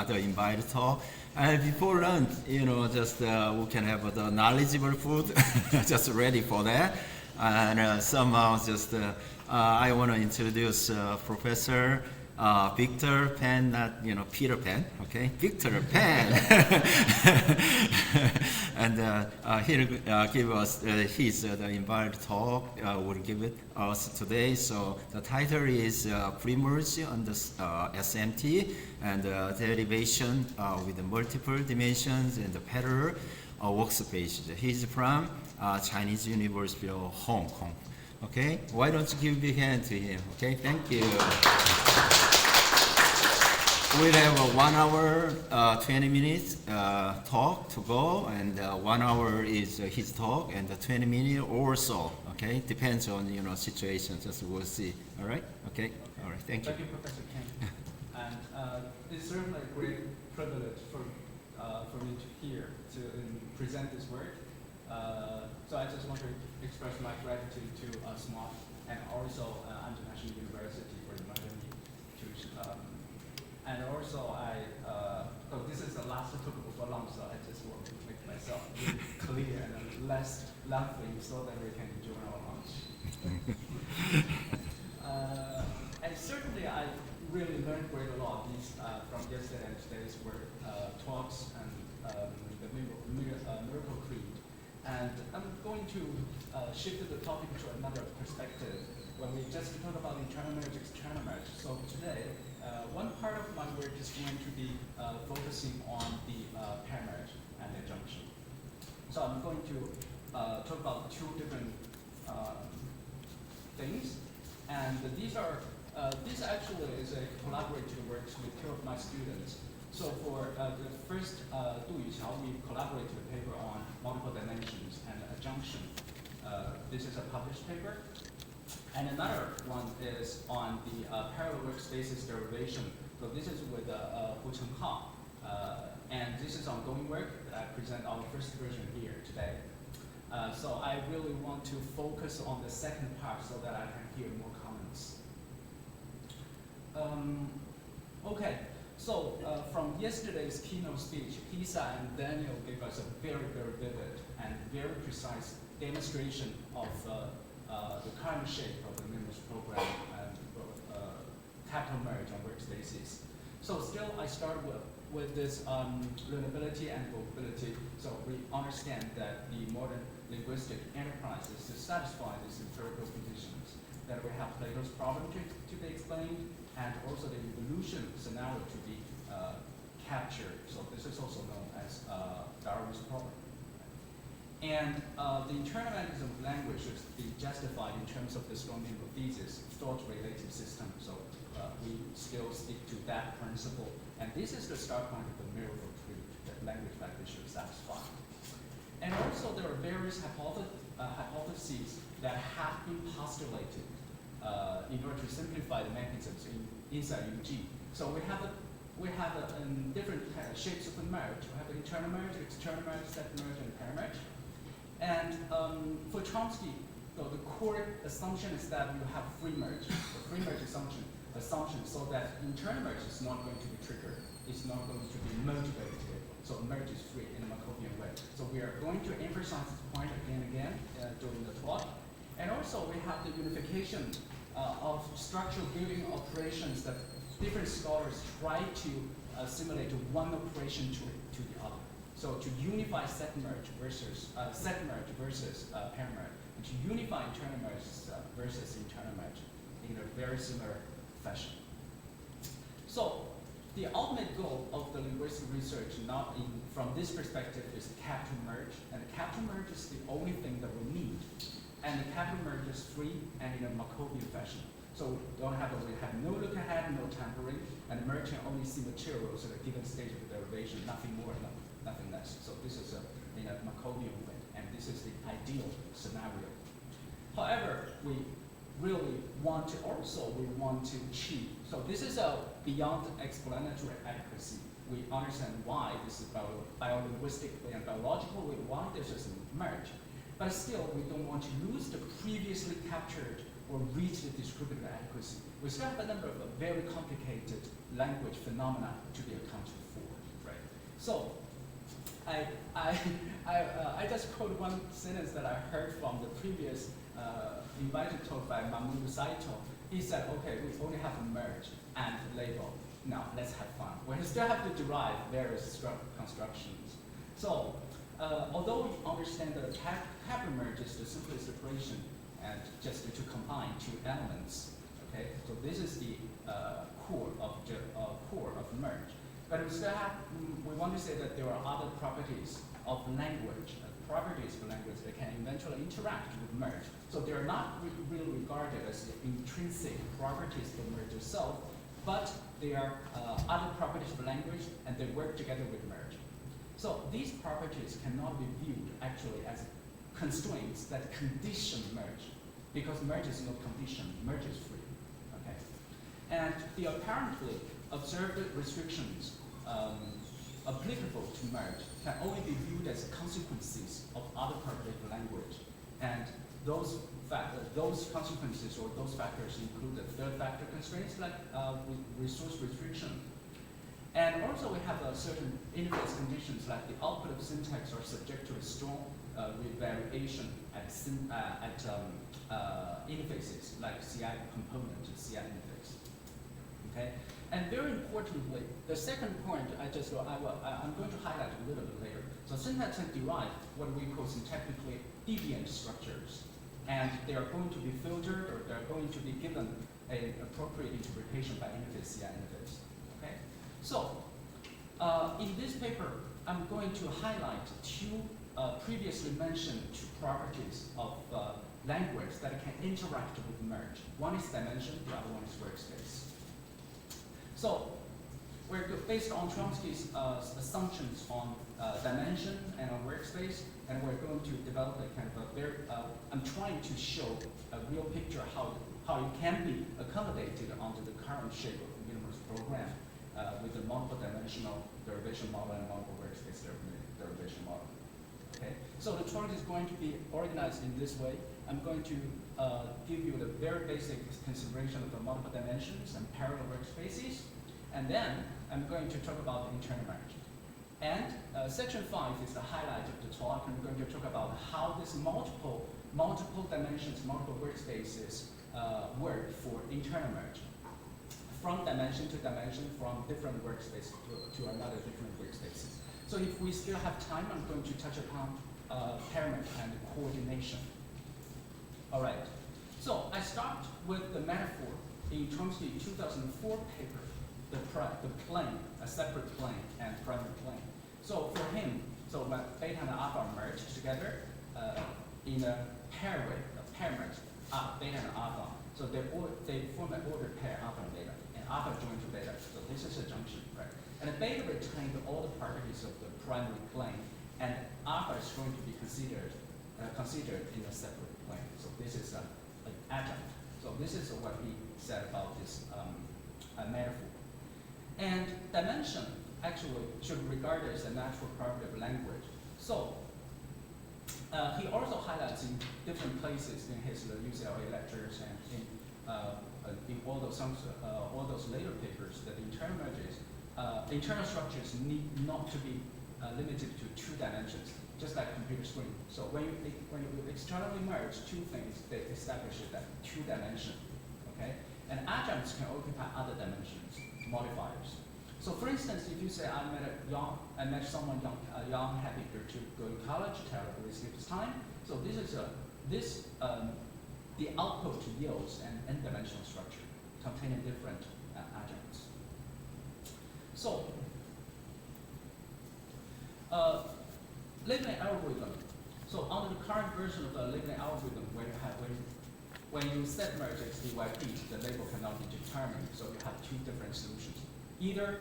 the invited talk. And before lunch, just we can have the knowledgeable food, just ready for that. And somehow just I want to introduce Professor Victor Pan, not Peter Pan, okay? Victor Pan, and he'll give us his the invited talk. Will give it us today. So the title is Pre-merge on the SMT and derivation with multiple dimensions and the parallel workspaces. He's from Chinese University of Hong Kong. Okay, why don't you give a big hand to him? Okay, thank you. We'll have a 1 hour, 20 minutes talk to go, and 1 hour is his talk, and 20 minutes or so. Okay, depends on situation. Just we'll see. All right. Okay. All right. Thank you. Thank you, Professor Ken. And it's certainly a great privilege for me to hear to present this work. So I just want to express my gratitude to SMOG and also International University for inviting me to. And also this is the last talk before lunch, so I just want to make myself really clear and less lengthy so that we can enjoy our lunch. And certainly I really learned quite a lot from yesterday and today's work, talks and the Miracle Creed. And I'm going to shift the topic to another perspective when we just talk about internal merge, external merge. So today, one part of my work is going to be focusing on the pair merge and the junction. So I'm going to talk about two different things, and these are this actually is a collaborative work with two of my students. So for the first Du Yuqiao, we collaborated a paper on multiple dimensions and a junction. This is a published paper. And another one is on the parallel workspaces derivation. So this is with Hu Chenghao. And this is ongoing work that I present our first version here today. So I really want to focus on the second part so that I can hear more comments. Okay, so from yesterday's keynote speech, Lisa and Daniel gave us a very, very vivid and very precise demonstration of the current shape of the MEMS program and capital merge on workspaces. So still, I start with this learnability and vulnerability. So we understand that the modern linguistic enterprise is to satisfy these empirical conditions, that we have Plato's problem to be explained, and also the evolution scenario to be captured. So this is also known as Darwin's problem. And the internalism of language should be justified in terms of the strong thesis, thought-related system. So we still stick to that principle. And this is the start point of the miracle truth that language should satisfy. And also there are various hypotheses that have been postulated in order to simplify the mechanisms inside UG. So we have different shapes of the merge. We have internal merge, external merge, second merge, and pair merge. And for Chomsky, the core assumption is that you have free merge, the free merge assumption, so that internal merge is not going to be triggered. It's not going to be motivated. So merge is free in a Markovian way. So we are going to emphasize this point again and again during the talk. And also we have the unification of structural building operations that different scholars try to assimilate one operation to the other. So to unify set merge versus pair merge, and to unify internal merge versus internal merge in a very similar fashion. So the ultimate goal of the linguistic research, from this perspective, is capital merge, and the capital merge is the only thing that we need, and the capital merge is free and in a Markovian fashion. So we have no look ahead, no tampering, and the merge can only see materials at a given stage of the derivation, nothing more, nothing less. So this is in a Markovian way, and this is the ideal scenario. However, we really want to achieve. So this is beyond explanatory adequacy. We understand why this is biolinguistically and biologically why this is a merge. But still, we don't want to lose the previously captured or reach the distributive adequacy. We still have a number of very complicated language phenomena to be accounted for, right? So I just quote one sentence that I heard from the previous invited talk by Mamoru Saito. He said, okay, we only have a merge and label. Now let's have fun. We still have to derive various constructions. So although we understand that a happy merge is the simplest operation and just to combine two elements, okay? So this is the core of merge. But we still have, we want to say that there are other properties of language, properties of language that can eventually interact with merge. So they're not really regarded as the intrinsic properties of merge itself, but they are other properties of language and they work together with merge. So these properties cannot be viewed actually as constraints that condition merge, because merge is not conditioned, merge is free, okay? And the apparently observed restrictions applicable to merge can only be viewed as consequences of other properties of language. And those consequences or those factors include the third factor constraints like resource restriction. And also we have certain interface conditions like the output of syntax are subject to a strong variation at interfaces like CI component to CI interface. Okay, and very importantly, the second point I'm going to highlight a little bit later. So syntax can derive what we call syntactically deviant structures, and they are going to be filtered or they're going to be given an appropriate interpretation by interface CI interface. Okay, so in this paper, I'm going to highlight two previously mentioned two properties of language that can interact with merge. One is dimension, the other one is workspace. So we're based on Chomsky's assumptions on dimension and on workspace, and we're going to develop a kind of a very, I'm trying to show a real picture how it can be accommodated onto the current shape of the universe program with the multiple dimensional derivation model and multiple workspace derivation model. Okay, so the talk is going to be organized in this way. I'm going to give you the very basic consideration of the multiple dimensions and parallel workspaces, and then I'm going to talk about the internal merge. And section 5 is the highlight of the talk. I'm going to talk about how this multiple dimensions, multiple workspaces work for internal merge. From dimension to dimension, from different workspaces to another different workspaces. So if we still have time, I'm going to touch upon pairing and coordination. All right, so I start with the metaphor in Chomsky 2004 paper, the plane, a separate plane and primary plane. So for him, so when beta and alpha are merged together in a pair way, a pair merge, beta and alpha. So they form an ordered pair, alpha and beta, and alpha join to beta. So this is a junction, right? And the beta retained all the properties of the primary plane, and alpha is going to be considered in a separate plane. So this is an adjunct. So this is what he said about this metaphor. And dimension actually should be regarded as a natural property of language. So he also highlights in different places in his UCLA lectures and in all those later papers that internal structures need not to be limited to two dimensions, just like computer screen. So when you externally merge two things, they establish that two dimension, okay? And adjuncts can occupy other dimensions, modifiers. So for instance, if you say I met someone young, happy to go to college, terrible waste his time. So this is the output yields an n-dimensional structure containing different adjuncts. So labeling algorithm. So under the current version of the labeling algorithm, when you set merge XDYP, the label cannot be determined. So you have two different solutions. Either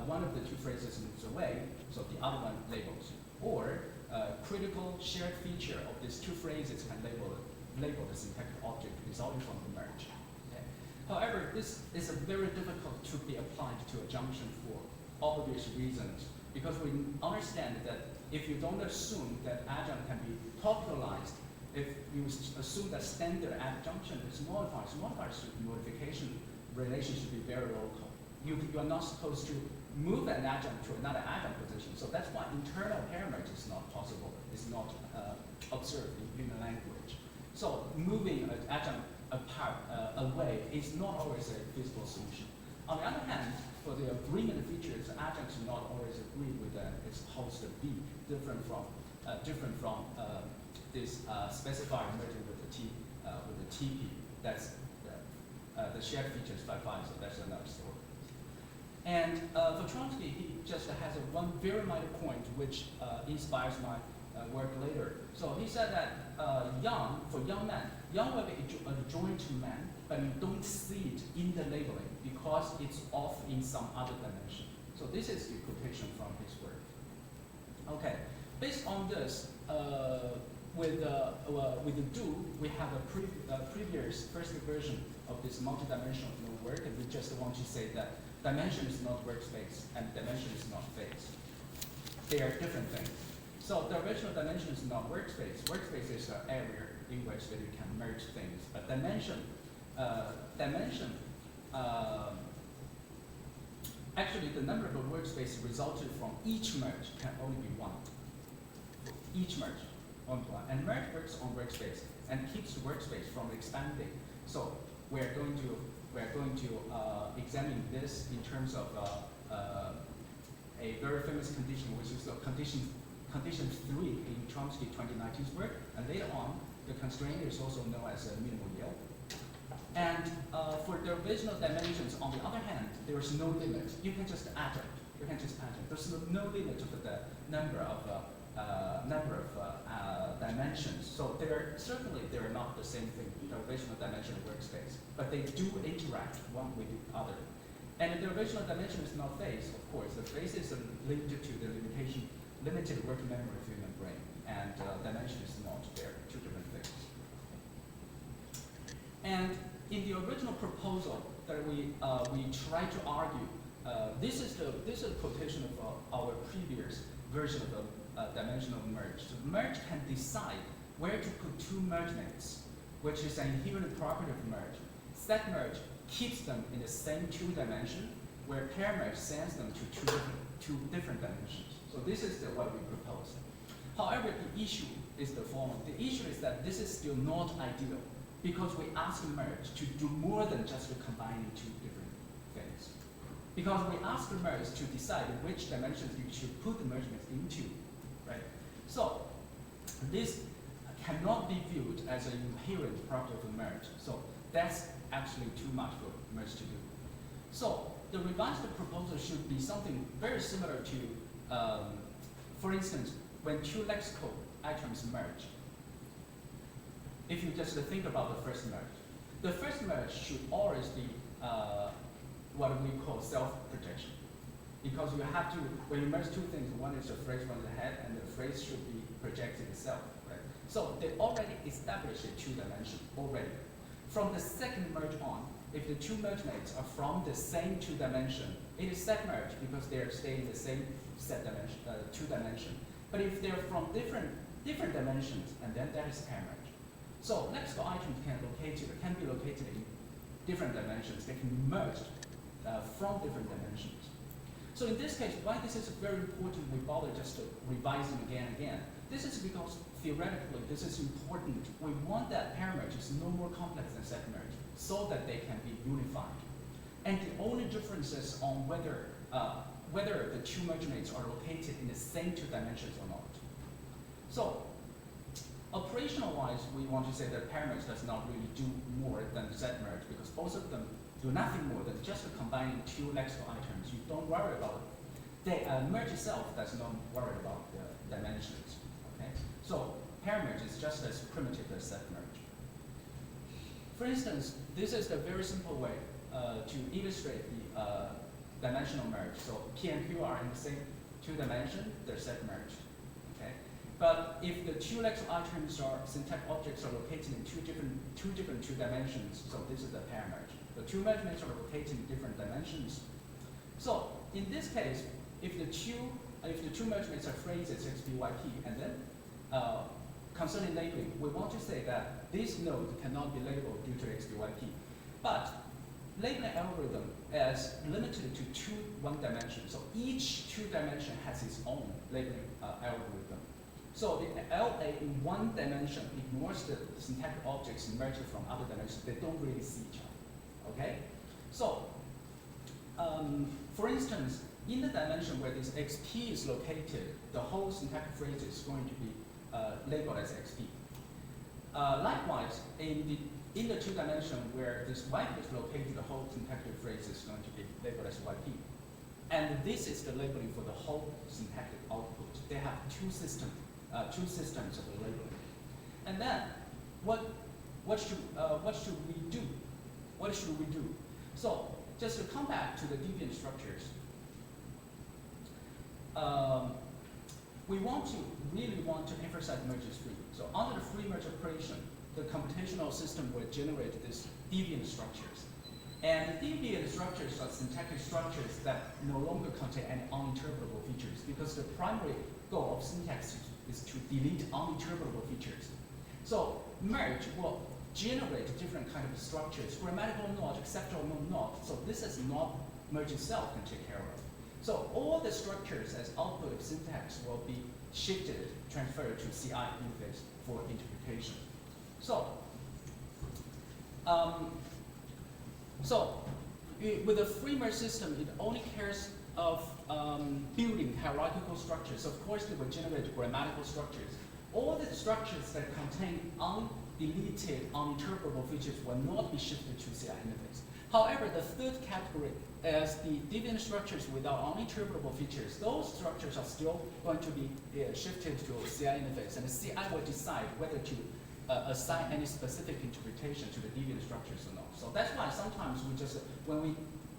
one of the two phrases moves away, so the other one labels, or critical shared feature of these two phrases can label the syntactic object resulting from the merge. Okay. However, this is very difficult to be applied to a junction for obvious reasons, because we understand that if you don't assume that adjunct can be popularized if you assume that standard adjunction is modified, modification relation should be very local. You are not supposed to move an adjunct to another adjunct position. So that's why internal pair merge is not possible, is not observed in human language. So moving an adjunct away is not always a feasible solution. On the other hand, for the agreement features, adjuncts do not always agree with its host B, different from this specifier merging with the TP. That's the shared features by five, so that's another story. And for Chomsky, he just has one very minor point which inspires my work later. So he said that for young man, young will be adjoined to man, but you don't see it in the labeling because it's off in some other dimension. So this is the quotation from his work. Okay, based on this, with the do, we have a previous first version of this multidimensional work, and we just want to say that dimension is not workspace and dimension is not phase. They are different things. So the original dimension is not workspace. Workspace is an area in which that you can merge things. But actually the number of workspaces resulted from each merge can only be one. Each merge, only one. And merge works on workspace and keeps the workspace from expanding. So we're going to examine this in terms of a very famous condition, which is condition 3 in Chomsky 2019's work. And later on, the constraint is also known as a minimal yield. And for the original dimensions, on the other hand, there is no limit. You can just add it. You can just add it. There's no limit to the number of dimensions. So certainly they're not the same thing, the original dimension and workspace, but they do interact one with the other. And the original dimension is not phase, of course. The phase is linked to the limited working memory of human brain, and dimension is not there, two different things. And in the original proposal that we try to argue, this is a quotation of our previous version of the dimensional merge. The merge can decide where to put two merge mates, which is an inherent property of merge. Set merge keeps them in the same two dimension, where pair merge sends them to two different dimensions. So this is what we propose. However, the issue is the following. The issue is that this is still not ideal, because we ask merge to do more than just combining two different things. Because we ask merge to decide which dimensions you should put the merge mates into, right? So this cannot be viewed as an inherent property of a merge. So that's actually too much for merge to do. So the revised proposal should be something very similar to, for instance, when two lexical items merge. If you just think about the first merge should always be what we call self-projection. Because you have to, when you merge two things, one is the phrase, one is the head, and the phrase should be projected itself, right? So they already established a two dimension already. From the second merge on, if the two merge mates are from the same two dimension, it is set merge because they are staying in the same set dimension, two dimension. But if they're from different dimensions, and then that is pair merge. So lexical items can be located in different dimensions. They can be merged from different dimensions. So in this case, why this is very important, we bother just to revise them again and again. This is because theoretically, this is important. We want that pair merge is no more complex than set merge, so that they can be unified. And the only difference is on whether the two merge mates are located in the same two dimensions or not. So operational-wise, we want to say that pair merge does not really do more than set merge, because both of them do nothing more than just combining two lexical items. You don't worry about it. The merge itself does not worry about the dimensions. Okay? So pair merge is just as primitive as set merge. For instance, this is the very simple way to illustrate the dimensional merge. So P and Q are in the same two dimensions, they're set merged. Okay? But if the two lexical items or syntactic objects are located in two different two dimensions, so this is the pair merge. The two merge mates are located in different dimensions. So in this case, if the two merge mates are phrases XBYP, and then concerning labeling, we want to say that this node cannot be labeled due to XBYP. But labeling algorithm is limited to two one-dimension. So each two-dimension has its own labeling algorithm. So the LA in one dimension ignores the syntactic objects emerging from other dimensions. They don't really see each other. Okay? So, for instance, in the dimension where this XP is located, the whole syntactic phrase is going to be labeled as XP. Likewise, in the two dimension where this YP is located, the whole syntactic phrase is going to be labeled as YP. And this is the labeling for the whole syntactic output. They have two systems of the labeling. And then, what should we do? What should we do? So, just to come back to the deviant structures, we really want to emphasize merge free. So under the free merge operation, the computational system will generate these deviant structures. And the deviant structures are syntactic structures that no longer contain any uninterpretable features, because the primary goal of syntax is to delete uninterpretable features. So merge will generate different kind of structures, grammatical not, acceptable not. So this is not merge itself can take care of. So all the structures as output of syntax will be shifted, transferred to CI interface for interpretation. So, with a free merge system, it only cares of building hierarchical structures. Of course, they will generate grammatical structures. All the structures that contain undeleted, uninterpretable features will not be shifted to CI interface. However, the third category is the deviant structures without uninterpretable features. Those structures are still going to be shifted to CI interface, and the CI will decide whether to assign any specific interpretation to the deviant structures or not. So that's why sometimes we just, when we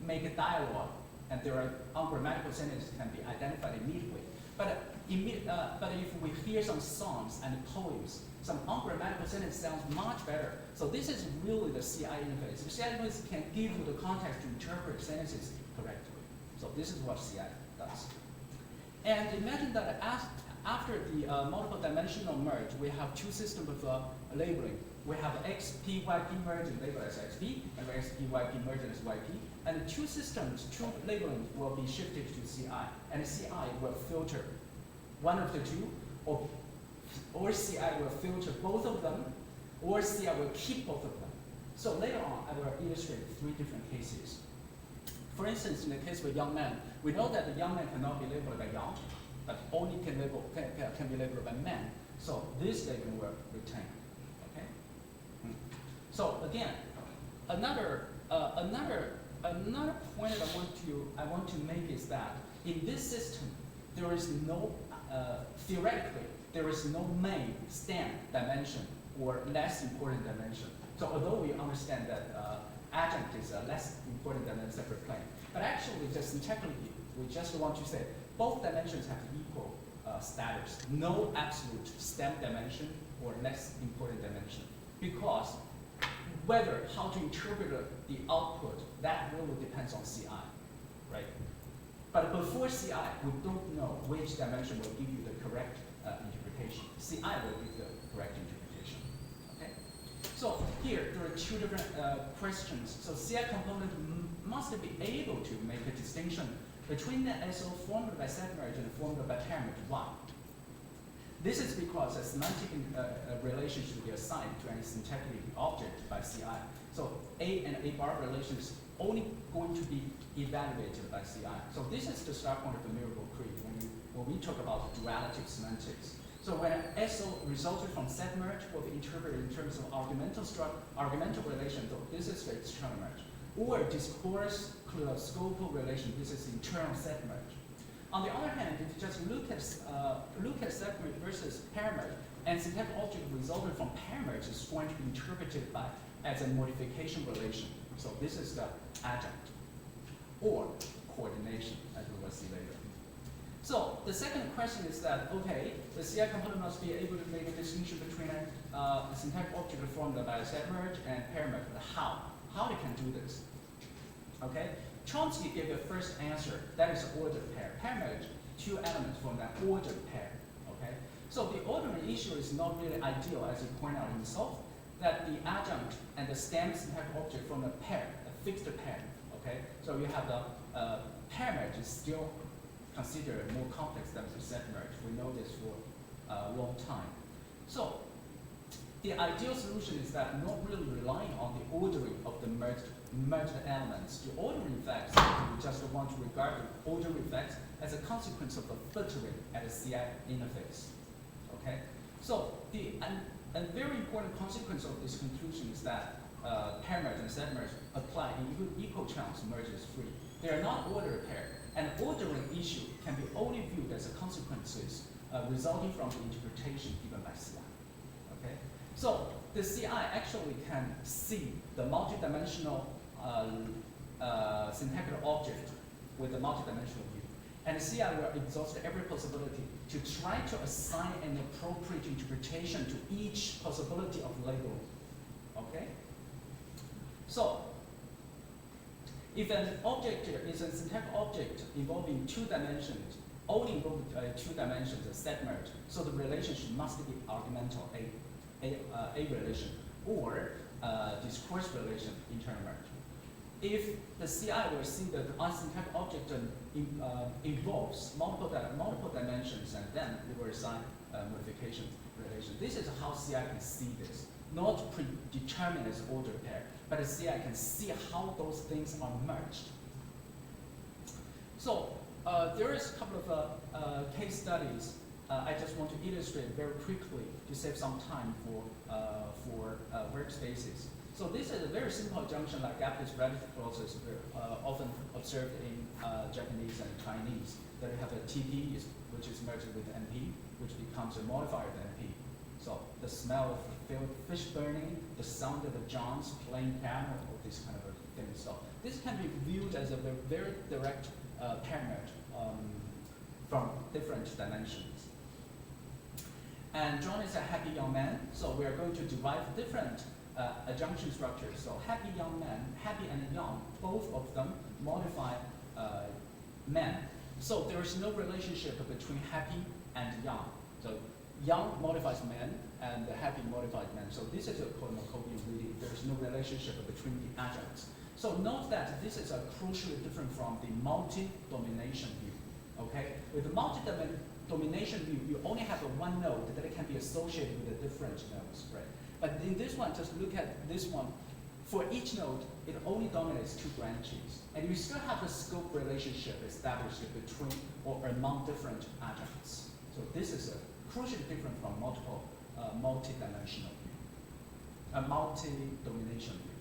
make a dialogue and there are ungrammatical sentences can be identified immediately. But if we hear some songs and poems, some ungrammatical sentence sounds much better. So this is really the CI interface. The CI interface can give you the context to interpret sentences correctly. So this is what CI does. And imagine that after the multiple dimensional merge, we have two systems of labeling. We have XP-YP merge labeled as XP, and XP-YP merge as YP. And the two systems, two labeling will be shifted to CI. And CI will filter one of the two, or CI will filter both of them, or CI will keep both of them. So later on, I will illustrate three different cases. For instance, in the case of a young man, we know that the young man cannot be labeled by young, but only can be labeled by man. So this labeling will retain. Okay. So again, another point that I want to make is that in this system, there is no theoretically there is no main stem dimension or less important dimension. So although we understand that adjunct is a less important than a separate plane, but actually just technically we just want to say both dimensions have equal status. No absolute stem dimension or less important dimension, because whether how to interpret the output, that really depends on CI, right? But before CI, we don't know which dimension will give you the correct interpretation. CI will give the correct interpretation. Okay. So here there are two different questions. So CI component must be able to make a distinction between the SO formed by set merge and formed by pair merge. Why? This is because a semantic relation should be assigned to any syntactic object by CI. So A and A bar relation is only going to be evaluated by CI. So this is the start point of the miracle creed when we talk about duality of semantics. So when SO resulted from set merge will be interpreted in terms of argumental relation, so this is the external merge, or discourse scopal relation, this is internal set merge. On the other hand, if you just look at set merge versus pair merge, and syntactic object resulted from pair merge is going to be interpreted as a modification relation. So this is the adjunct or coordination, as we will see later. So the second question is that, okay, the CI component must be able to make a distinction between a syntactic object formed by a set merge and pair merge. How? How they can do this? Okay, Chomsky gave the first answer, that is ordered pair. Pair merge, two elements from that ordered pair. Okay, So the ordering issue is not really ideal, as you point out himself, that the adjunct and the stem syntax object from a pair, a fixed pair, okay? So you have the pair merge is still considered more complex than the set merge. We know this for a long time. So the ideal solution is that not really relying on the ordering of the merged elements. The ordering effects, we just want to regard the ordering effects as a consequence of the filtering at the CI interface. Okay? So a very important consequence of this conclusion is that pair merge and set merge apply in equal chunks merge is free. They are not ordered pair. An ordering issue can be only viewed as a consequences resulting from the interpretation given by CI. Okay? So the CI actually can see the multidimensional syntactic object with a multidimensional view. And the CI will exhaust every possibility to try to assign an appropriate interpretation to each possibility of labeling. Okay? So if an object is a syntactic object involving 2 dimensions, only involving 2 dimensions, a set merge, so the relationship must be argumental, a relation, or discourse relation, internal merge. If the CI will see that the unsyntactic object involves multiple dimensions, and then it will assign modification relation. This is how CI can see this, not predetermined as order pair, but the CI can see how those things are merged. So there is a couple of case studies. I just want to illustrate very quickly to save some time for workspaces. So this is a very simple junction like Japanese relative clauses often observed in Japanese and Chinese, that you have a TP, which is merged with NP, which becomes a modifier of NP. So the smell of fish burning, the sound of the Johns playing piano, or this kind of a thing. So this can be viewed as a very direct pair merge from different dimensions. And John is a happy young man, so we are going to derive different adjunction structures. So happy young man, happy and young, both of them modify man. So there is no relationship between happy and young. So young modifies man, and happy modifies man. So this is a Markovian reading. There is no relationship between the adjuncts. So note that this is crucially different from the multi-domination view. Okay, with the multi-domination view, you only have one node that can be associated with the different nodes, right? But in this one, just look at this one. For each node, it only dominates 2 branches, and you still have a scope relationship established between or among different adjuncts. So this is crucially different from multi-dimensional view, a multi-domination view.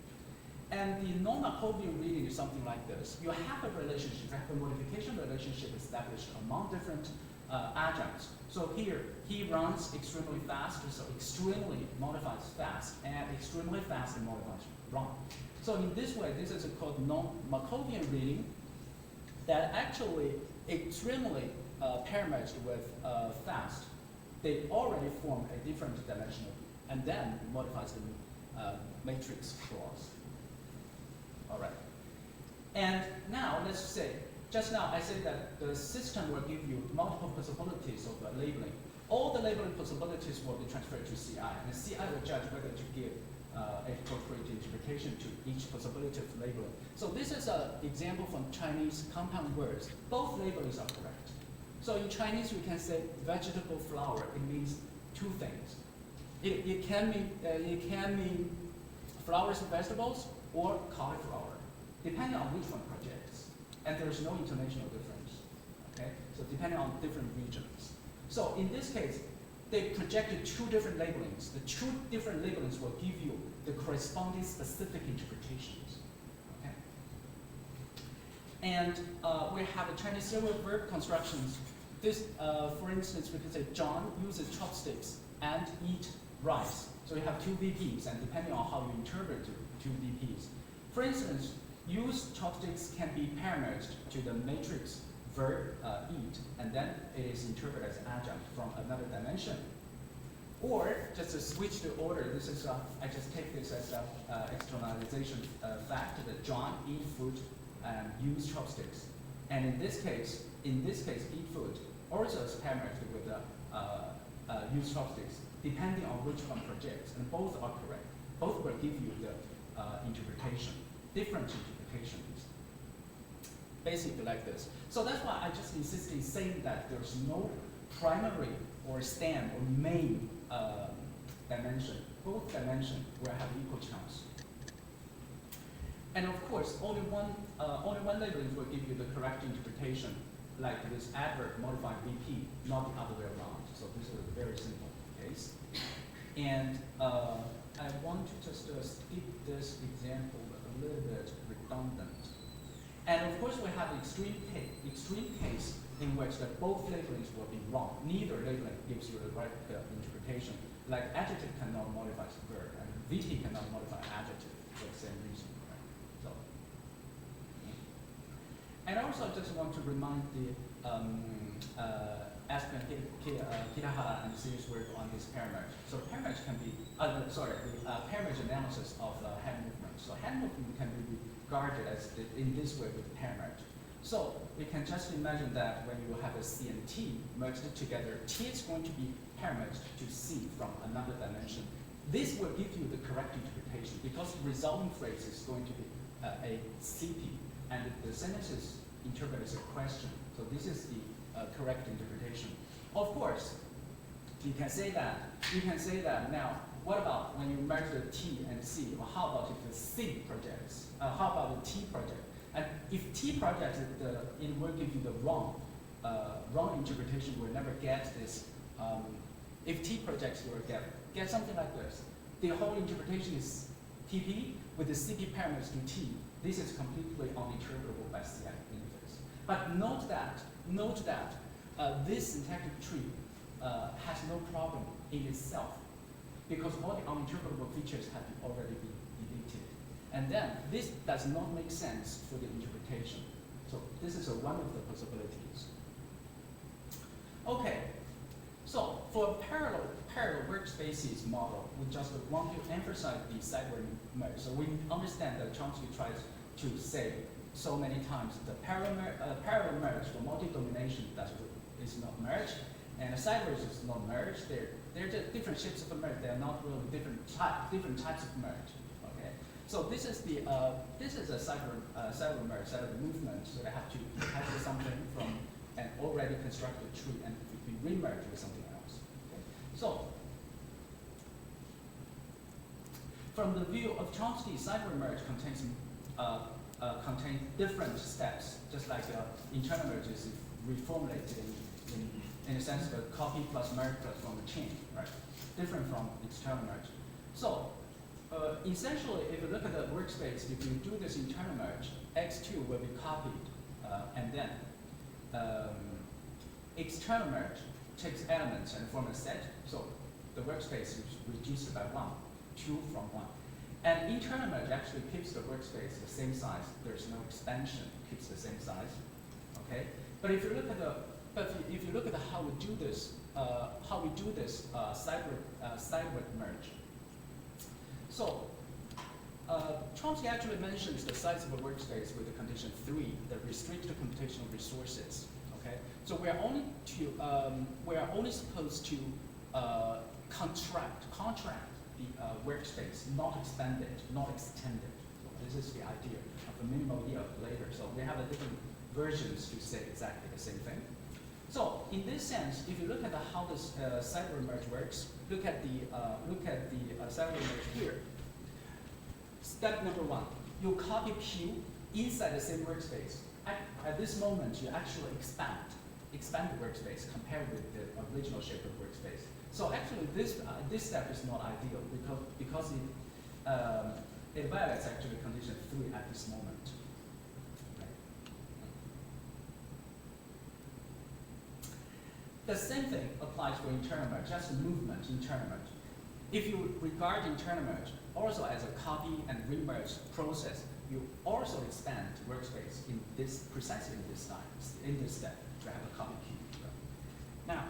And the non-Markovian reading is something like this. You have a relationship, you have a modification relationship established among different adjuncts. So here, he runs extremely fast, so extremely modifies fast, and extremely fast and modifies run. So in this way, this is called non-Markovian reading that actually extremely pair merged with fast. They already form a different dimensional, and then modifies the matrix clause. All right. And now let's say, just now I said that the system will give you multiple possibilities of labeling. All the labeling possibilities will be transferred to CI, and the CI will judge whether to give appropriate interpretation to each possibility of labeling. So this is an example from Chinese compound words. Both labelings are correct. So in Chinese, we can say vegetable flower. It means 2 things. It can mean flowers and vegetables or cauliflower, depending on which one projects. And there is no intonational difference. Okay? So depending on different regions. So in this case, they projected 2 different labelings. The 2 different labelings will give you the corresponding specific interpretations. Okay? And we have a Chinese serial verb constructions. This, for instance, we could say John uses chopsticks and eat rice. So you have 2 VPs, and depending on how you interpret 2 VPs. For instance, use chopsticks can be pair merged to the matrix verb eat, and then it is interpreted as adjunct from another dimension. Or just to switch the order, this is I just take this as an externalization fact that John eat food and use chopsticks. And in this case, eat food also is pair merged with the use chopsticks, depending on which one projects, and both are correct. Both will give you the interpretation, different interpretations. Basically like this. So that's why I just insist in saying that there's no primary or stem or main dimension. Both dimensions will have equal chance. And of course, only one labeling will give you the correct interpretation, like this adverb modified VP, not the other way around. So this is a very simple case. And I want to just skip this example a little bit redundant. And of course, we have the extreme case in which that both labelings will be wrong. Neither labeling gives you the right interpretation. Like adjective cannot modify verb, and VT cannot modify adjective for the same reason. Right? So, and also, I just want to remind the Aspen, Kitahara, and Series work on this pair merge. So pair merge can be, pair merge analysis of hand movement. So hand movement can be regarded as in this way with pair merge. So we can just imagine that when you have a C and T merged together, T is going to be pair merged to C from another dimension. This will give you the correct interpretation because the resulting phrase is going to be a CP, and the sentence is interpreted as a question. So this is the correct interpretation. Of course, you can say that now. What about when you merge the T and C? Or how about if the C projects? How about the T project? And if T projects, it will give you the wrong interpretation. We'll never get this. If T projects, you will get something like this. The whole interpretation is TP with the CP parameters to T. This is completely uninterpretable by CI interface. But note that this syntactic tree has no problem in itself, because all the uninterpretable features have already been deleted. And then this does not make sense for the interpretation. So this is one of the possibilities. Okay, so for parallel workspaces model, we just want to emphasize the sideward merge. So we understand that Chomsky tries to say so many times the parallel merge for multi-domination is not merged, and the sideways is not merged. They're just different shapes of merge. They are not really different types of merge. Okay, so this is a sideward merge, sideward movement. So they have to capture something from an already constructed tree and be remerged with something else. Okay? So from the view of Chomsky, sideward merge contains different steps, just like internal merge is reformulated in the sense of a copy plus merge plus from the chain, right? Different from external merge. So essentially, if you look at the workspace, if you do this internal merge, X2 will be copied, and then external merge takes elements and form a set. So the workspace is reduced by 1, 2 from 1. And internal merge actually keeps the workspace the same size. There's no expansion; keeps the same size. Okay. But if you look at how we do this, sideward merge. So Chomsky actually mentions the size of a workspace with the condition 3 that restricts the computational resources. Okay. So we are only supposed to contract the workspace, not expand it, not extend it. So this is the idea of the minimal year later. So we have different versions to say exactly the same thing. So in this sense, if you look at how this sideward merge works, look at the sideward merge here. Step number 1, you copy Q inside the same workspace. At this moment, you actually expand the workspace compared with the original shape of workspace. So actually, this step is not ideal because it violates actually condition 3 at this moment. Okay. The same thing applies for internal merge, just movement internal merge. If you regard internal merge also as a copy and remerge process, you also expand workspace in this precisely in this time, in this step to have a copy key. Now.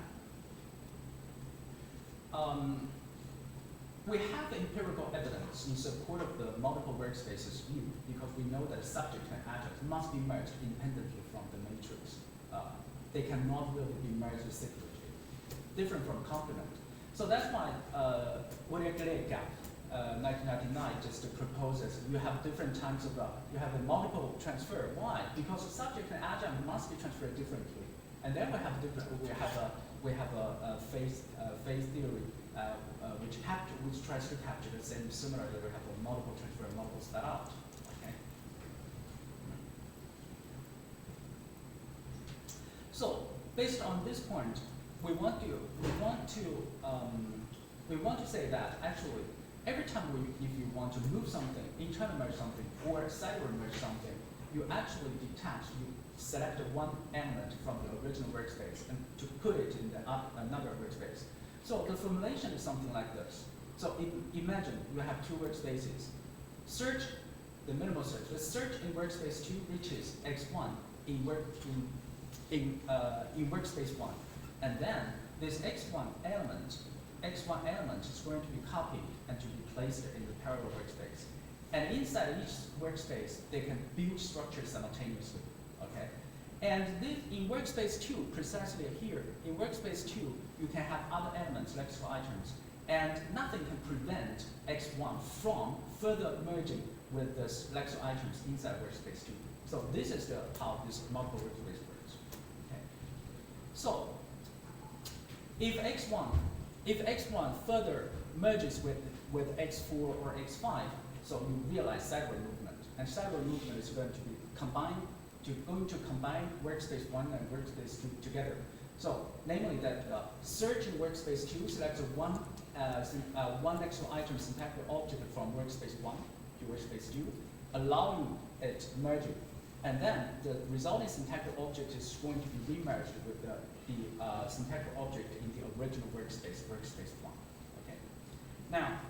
We have empirical evidence in support of the multiple workspaces view because we know that subject and adjunct must be merged independently from the matrix. They cannot really be merged separately. different from complement. So that's why William Glegg, 1999, just proposes you have different types of, you have a multiple transfer. Why? Because the subject and adjunct must be transferred differently. And then we have a phase theory which tries to capture the same. Similarly, we have a multiple transfer, multiple spread out. Okay. So based on this point, we want to say that actually every time if you want to move something, internal merge something, or sideward merge something, you actually detach. You select one element from the original workspace and to put it in another workspace. So the formulation is something like this. So imagine you have two workspaces. Search the minimal search. The search in workspace 2 reaches x1 in workspace 1, and then this x1 element is going to be copied and to be placed in the parallel workspace. And inside each workspace, they can build structures simultaneously. Okay, and this, in workspace 2, precisely here, in workspace 2, you can have other elements, lexical items, and nothing can prevent x1 from further merging with the lexical items inside workspace 2. So this is how this multiple workspace works. Okay. So if x1 further merges with x4 or x5, so you realize sideward movement, and sideward movement is going to be combine workspace 1 and workspace 2 together. So, namely that search in workspace 2 selects one lexical item syntactic object from workspace 1 to workspace 2, allowing it merging. And then the resulting syntactic object is going to be remerged with the syntactic object in the original workspace 1. Okay. Now,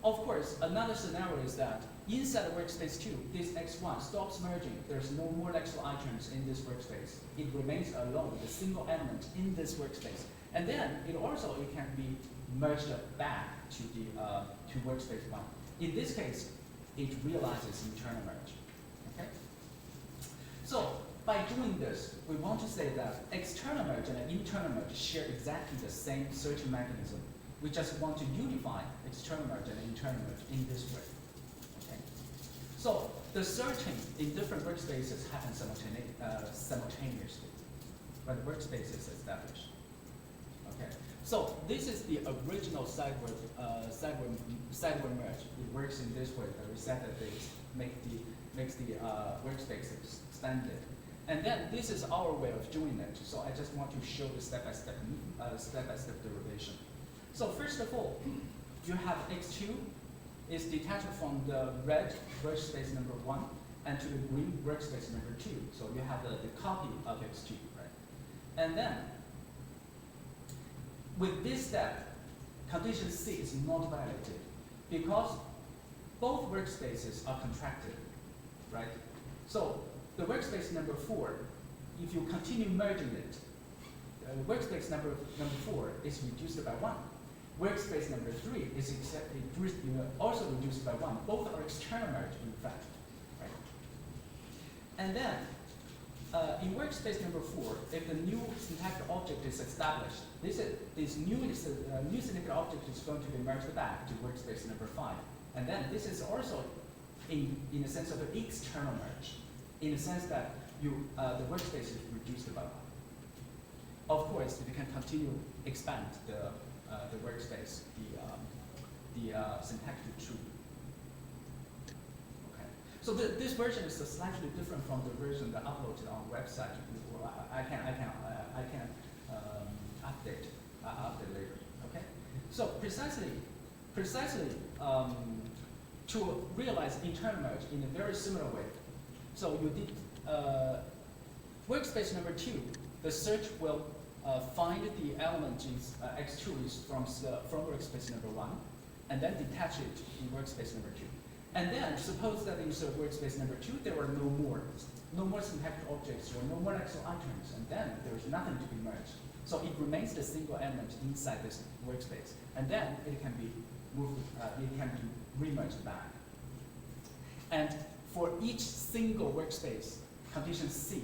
of course, another scenario is that inside the workspace 2, this x1 stops merging. There's no more lexical items in this workspace. It remains alone, the single element in this workspace. And then it can be merged back to the to workspace 1. In this case, it realizes internal merge. Okay. So by doing this, we want to say that external merge and internal merge share exactly the same searching mechanism. We just want to unify external merge and internal merge in this way. Okay. So the searching in different workspaces happens simultaneously when the workspace is established. Okay. So this is the original sideward merge. It works in this way. The reset dates makes the workspace expanded. And then this is our way of doing it. So I just want to show the step-by-step derivation. So first of all, you have x2 is detached from the red workspace number 1 and to the green workspace number 2. So you have the copy of x2, right? And then with this step, condition C is not violated because both workspaces are contracted, right? So the workspace number 4, if you continue merging it, workspace number 4 is reduced by 1. Workspace number 3 is also reduced by 1. Both are external merge, in fact, right? And then in workspace number 4, if the new syntactic object is established, this new syntactic object is going to be merged back to workspace number 5. And then this is also in the sense of an external merge, in the sense that the workspace is reduced by 1. Of course, if you can continue expand the workspace, the syntactic tree. Okay. So this version is slightly different from the version that uploaded on the website. I can update later. Okay. So precisely to realize internal merge in a very similar way. So you did workspace number 2. The search will find the element x2 is from workspace number 1, and then detach it in workspace number 2. And then suppose that in workspace number 2 there are no more syntactic objects or no more lexical items, and then there is nothing to be merged. So it remains the single element inside this workspace, and then it can be moved, it can be remerged back. And for each single workspace, condition 3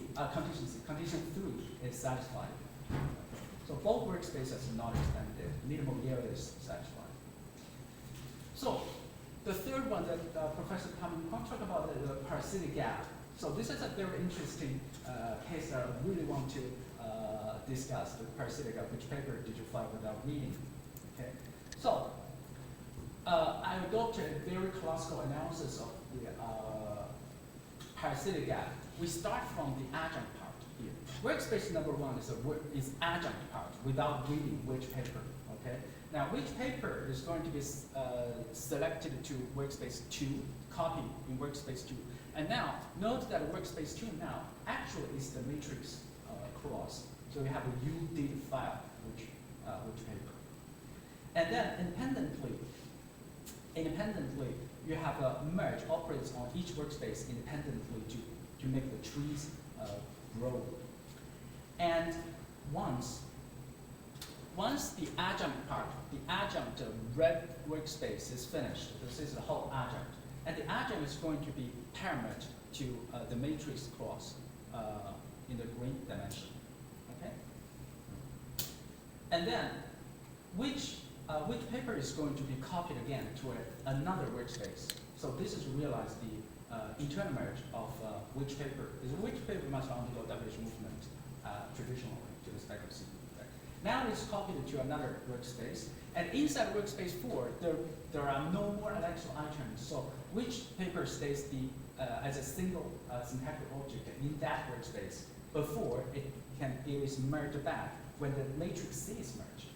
is satisfied. So both workspaces are not expanded. Minimal yield is satisfied. So the third one that Professor Kamen talked about is the parasitic gap. So this is a very interesting case that I really want to discuss, the parasitic gap. Which paper did you find without reading? Okay. So I adopted a very classical analysis of the parasitic gap. We start from the adjunct part here. Workspace number one is adjunct part without reading which paper. Okay. Now, which paper is going to be selected to workspace 2, copied in workspace 2. And now, note that workspace 2 now actually is the matrix clause. So we have a udid file, which paper. And then independently, you have a merge operates on each workspace independently to make the trees grow. And once the adjunct part, the adjunct red workspace is finished, this is the whole adjunct, and the adjunct is going to be paramount to the matrix clause in the green dimension. Okay. And then which paper is going to be copied again to another workspace? So this is realize the internal merge of which paper. Which paper must undergo derivation movement traditionally to the spec of C. Now it's copied to another workspace, and inside workspace 4, there are no more electrical items. So which paper stays as a single syntactic object in that workspace before it is merged back when the matrix C is merged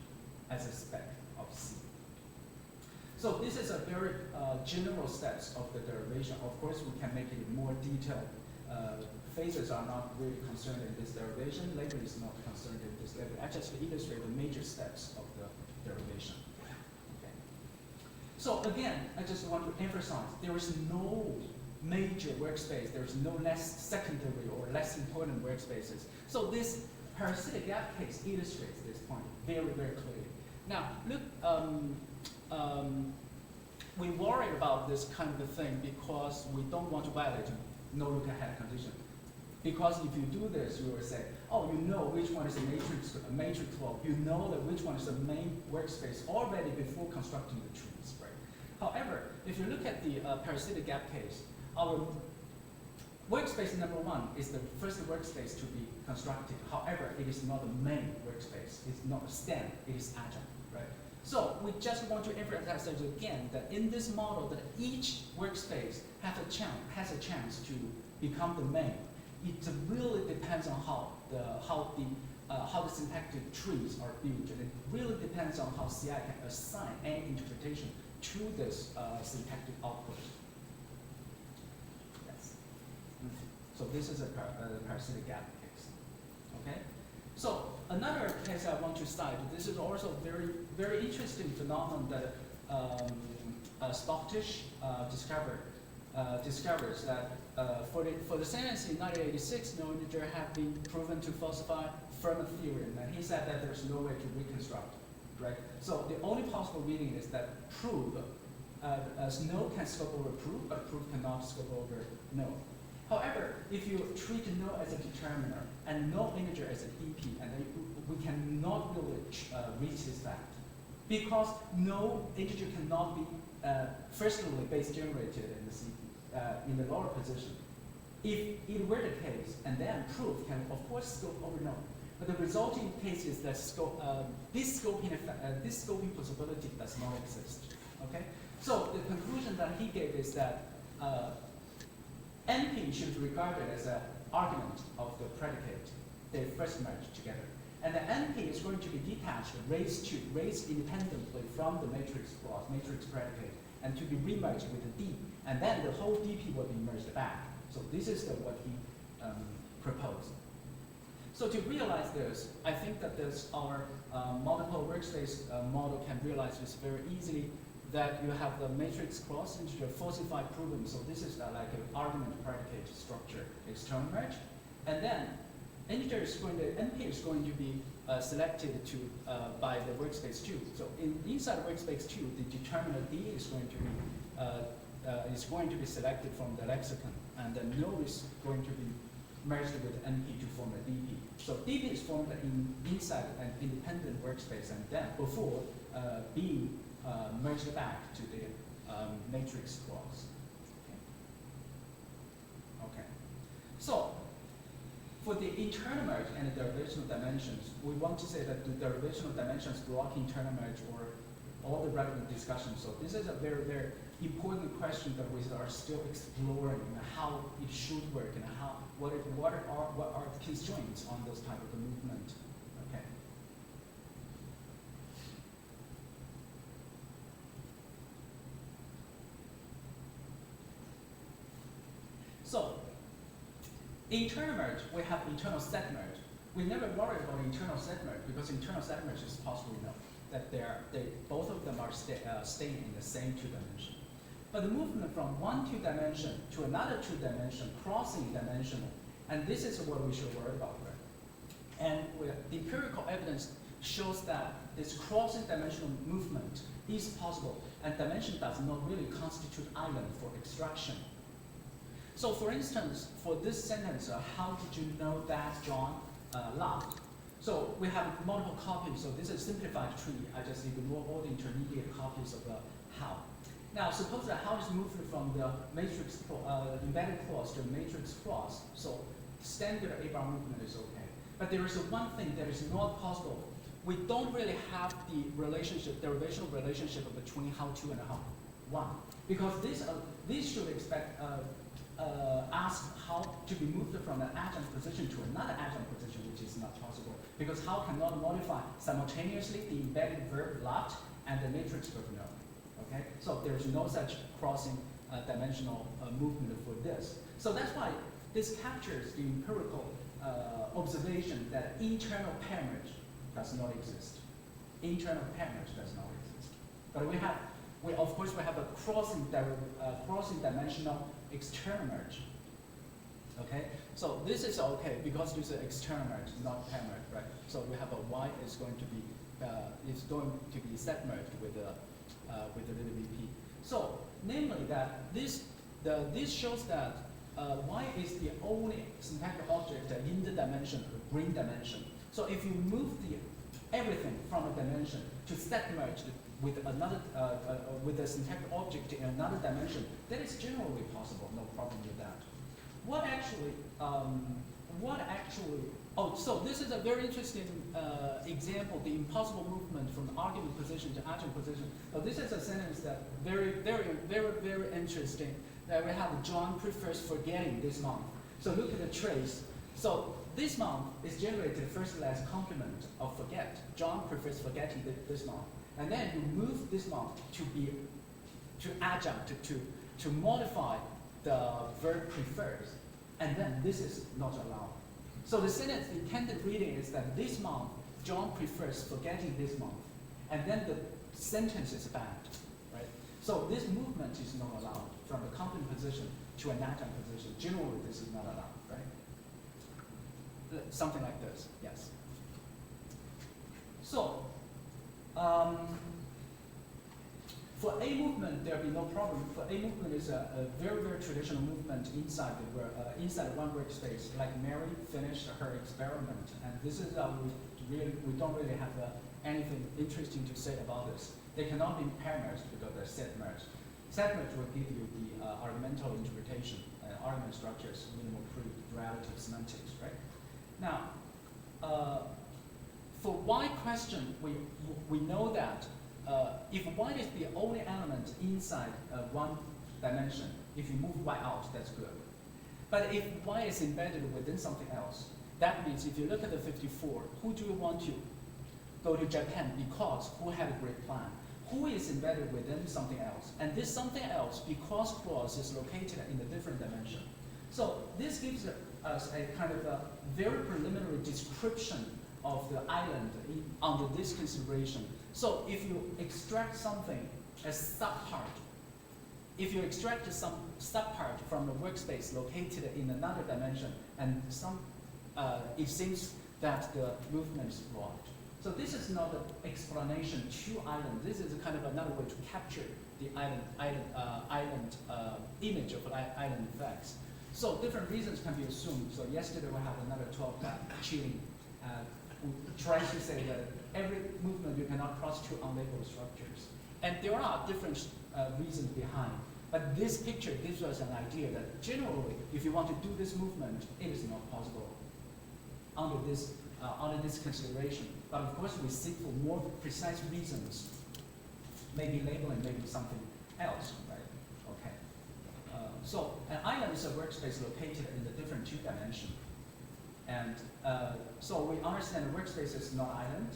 as a spec of C. So this is a very general steps of the derivation. Of course, we can make it more detailed. Phases are not really concerned in this derivation. Label is not concerned in this label. I just illustrate the major steps of the derivation. Okay. So again, I just want to emphasize there is no major workspace. There is no less secondary or less important workspaces. So this parasitic gap case illustrates this point very, very clearly. Now, look, we worry about this kind of a thing because we don't want to violate no look ahead condition. Because if you do this, you will say, oh, you know which one is a matrix flow. You know that which one is the main workspace already before constructing the trees, right? However, if you look at the parasitic gap case, our workspace number one is the first workspace to be constructed. However, it is not the main workspace. It's not a stand. It is adjunct, right? So we just want to emphasize again that in this model, that each workspace has a chance to become the main. It really depends on how the syntactic trees are built. It really depends on how CI can assign any interpretation to this syntactic output. Yes. So this is a parasitic gap case. Okay. So another case I want to cite. This is also very, very interesting phenomenon that Stocktish discovers that for the sentence in 1986, no integer have been proven to falsify Fermat theorem, and he said that there's no way to reconstruct, right? So the only possible reading is that prove, no can scope over prove, but prove cannot scope over no. However, if you treat no as a determiner and no integer as an EP, and then we cannot really reach this fact, because no integer cannot be firstly base generated in the CP. In the lower position. If it were the case, and then proof can of course scope over no, but the resulting case is that this scoping possibility does not exist. Okay, so the conclusion that he gave is that NP should be regarded as an argument of the predicate they first merged together, and the NP is going to be detached, raised independently from the matrix clause, matrix predicate, and to be remerged with the D. And then the whole DP will be merged back. So this is what he proposed. So to realize this, I think that our multiple workspace model can realize this very easily, that you have the matrix clause integer falsified proven. So this is like an argument predicate structure, external merge. And then NP is going to be selected by the workspace 2. So inside workspace 2, the determiner D is going to be selected from the lexicon, and then no is going to be merged with NP to form a DP. So DP is formed inside an independent workspace and then before being merged back to the matrix clause. Okay. So for the internal merge and the derivational dimensions, we want to say that the derivational dimensions block internal merge or all the relevant discussions. So this is a very, very important question that we are still exploring how it should work and how what are the constraints on those type of a movement. Okay. So internal merge, we have internal set merge. We never worry about internal set merge because internal set merge is possible enough that both of them are staying in the same two dimension. But the movement from one two dimension to another two dimension, crossing dimensional, and this is what we should worry about, right? And the empirical evidence shows that this crossing dimensional movement is possible, and dimension does not really constitute island for extraction. So for instance, for this sentence, how did you know that, John? Laughed. So we have multiple copies, so this is a simplified tree. I just ignore all the intermediate copies of the how. Now suppose that how is moved from the matrix embedded clause to matrix clause. So standard A-bar movement is okay. But there is one thing that is not possible. We don't really have the relationship, derivational relationship between how two and how one. Because this should expect ask how to be moved from an adjunct position to another adjunct position, which is not possible. Because how cannot modify simultaneously the embedded verb lot and the matrix verb no. Okay? So there's no such crossing dimensional movement for this. So that's why this captures the empirical observation that internal pair merge does not exist. Internal pair merge does not exist. But of course we have a crossing dimensional external merge. Okay, so this is okay because this is external merge, not pair merge, right? So we have a y is going to be set merged with the little VP. So namely that this shows that y is the only syntactic object in the dimension, green dimension. So if you move everything from a dimension to set merged with another with a syntactic object in another dimension, that is generally possible, no problem with that. So this is a very interesting example, the impossible movement from argument position to adjunct position. So this is a sentence that very, very, very, very interesting. That we have John prefers forgetting this month. So look at the trace. So this month is generated first as complement of forget. John prefers forgetting this month. And then you move this month to adjunct, to modify the verb prefers. And then this is not allowed. So the sentence, the intended reading is that this month, John prefers forgetting this month. And then the sentence is bad, right? So this movement is not allowed from the complement position to an adjunct position. Generally, this is not allowed, right? Something like this, yes. So, for A movement, there'll be no problem. For A movement is a very, very traditional movement inside one workspace. Like Mary finished her experiment, and this is we don't really have anything interesting to say about this. They cannot be pair merged because they're set merged. Set merge will give you the argumental interpretation, argument structures, minimal proof, relative semantics, right? Now, for Y question, we know that if Y is the only element inside one dimension, if you move Y out, that's good. But if Y is embedded within something else, that means if you look at the 54, who do you want to go to Japan because who had a great plan? Who is embedded within something else? And this something else, because clause is located in a different dimension. So this gives us a kind of a very preliminary description of the island under this consideration. So if you extract something as subpart, if you extract some subpart from the workspace located in another dimension, and it seems that the movement is blocked. So this is not an explanation to island. This is kind of another way to capture the island image of island effects. So different reasons can be assumed. So yesterday we had another talk that cheating, who tries to say that every movement you cannot cross two unlabeled structures. And there are different reasons behind. But this picture gives us an idea that generally, if you want to do this movement, it is not possible under this consideration. But of course, we seek for more precise reasons, maybe labeling, maybe something else, right? Okay. So an island is a workspace located in the different two dimensions. And so we understand the workspace is not an island.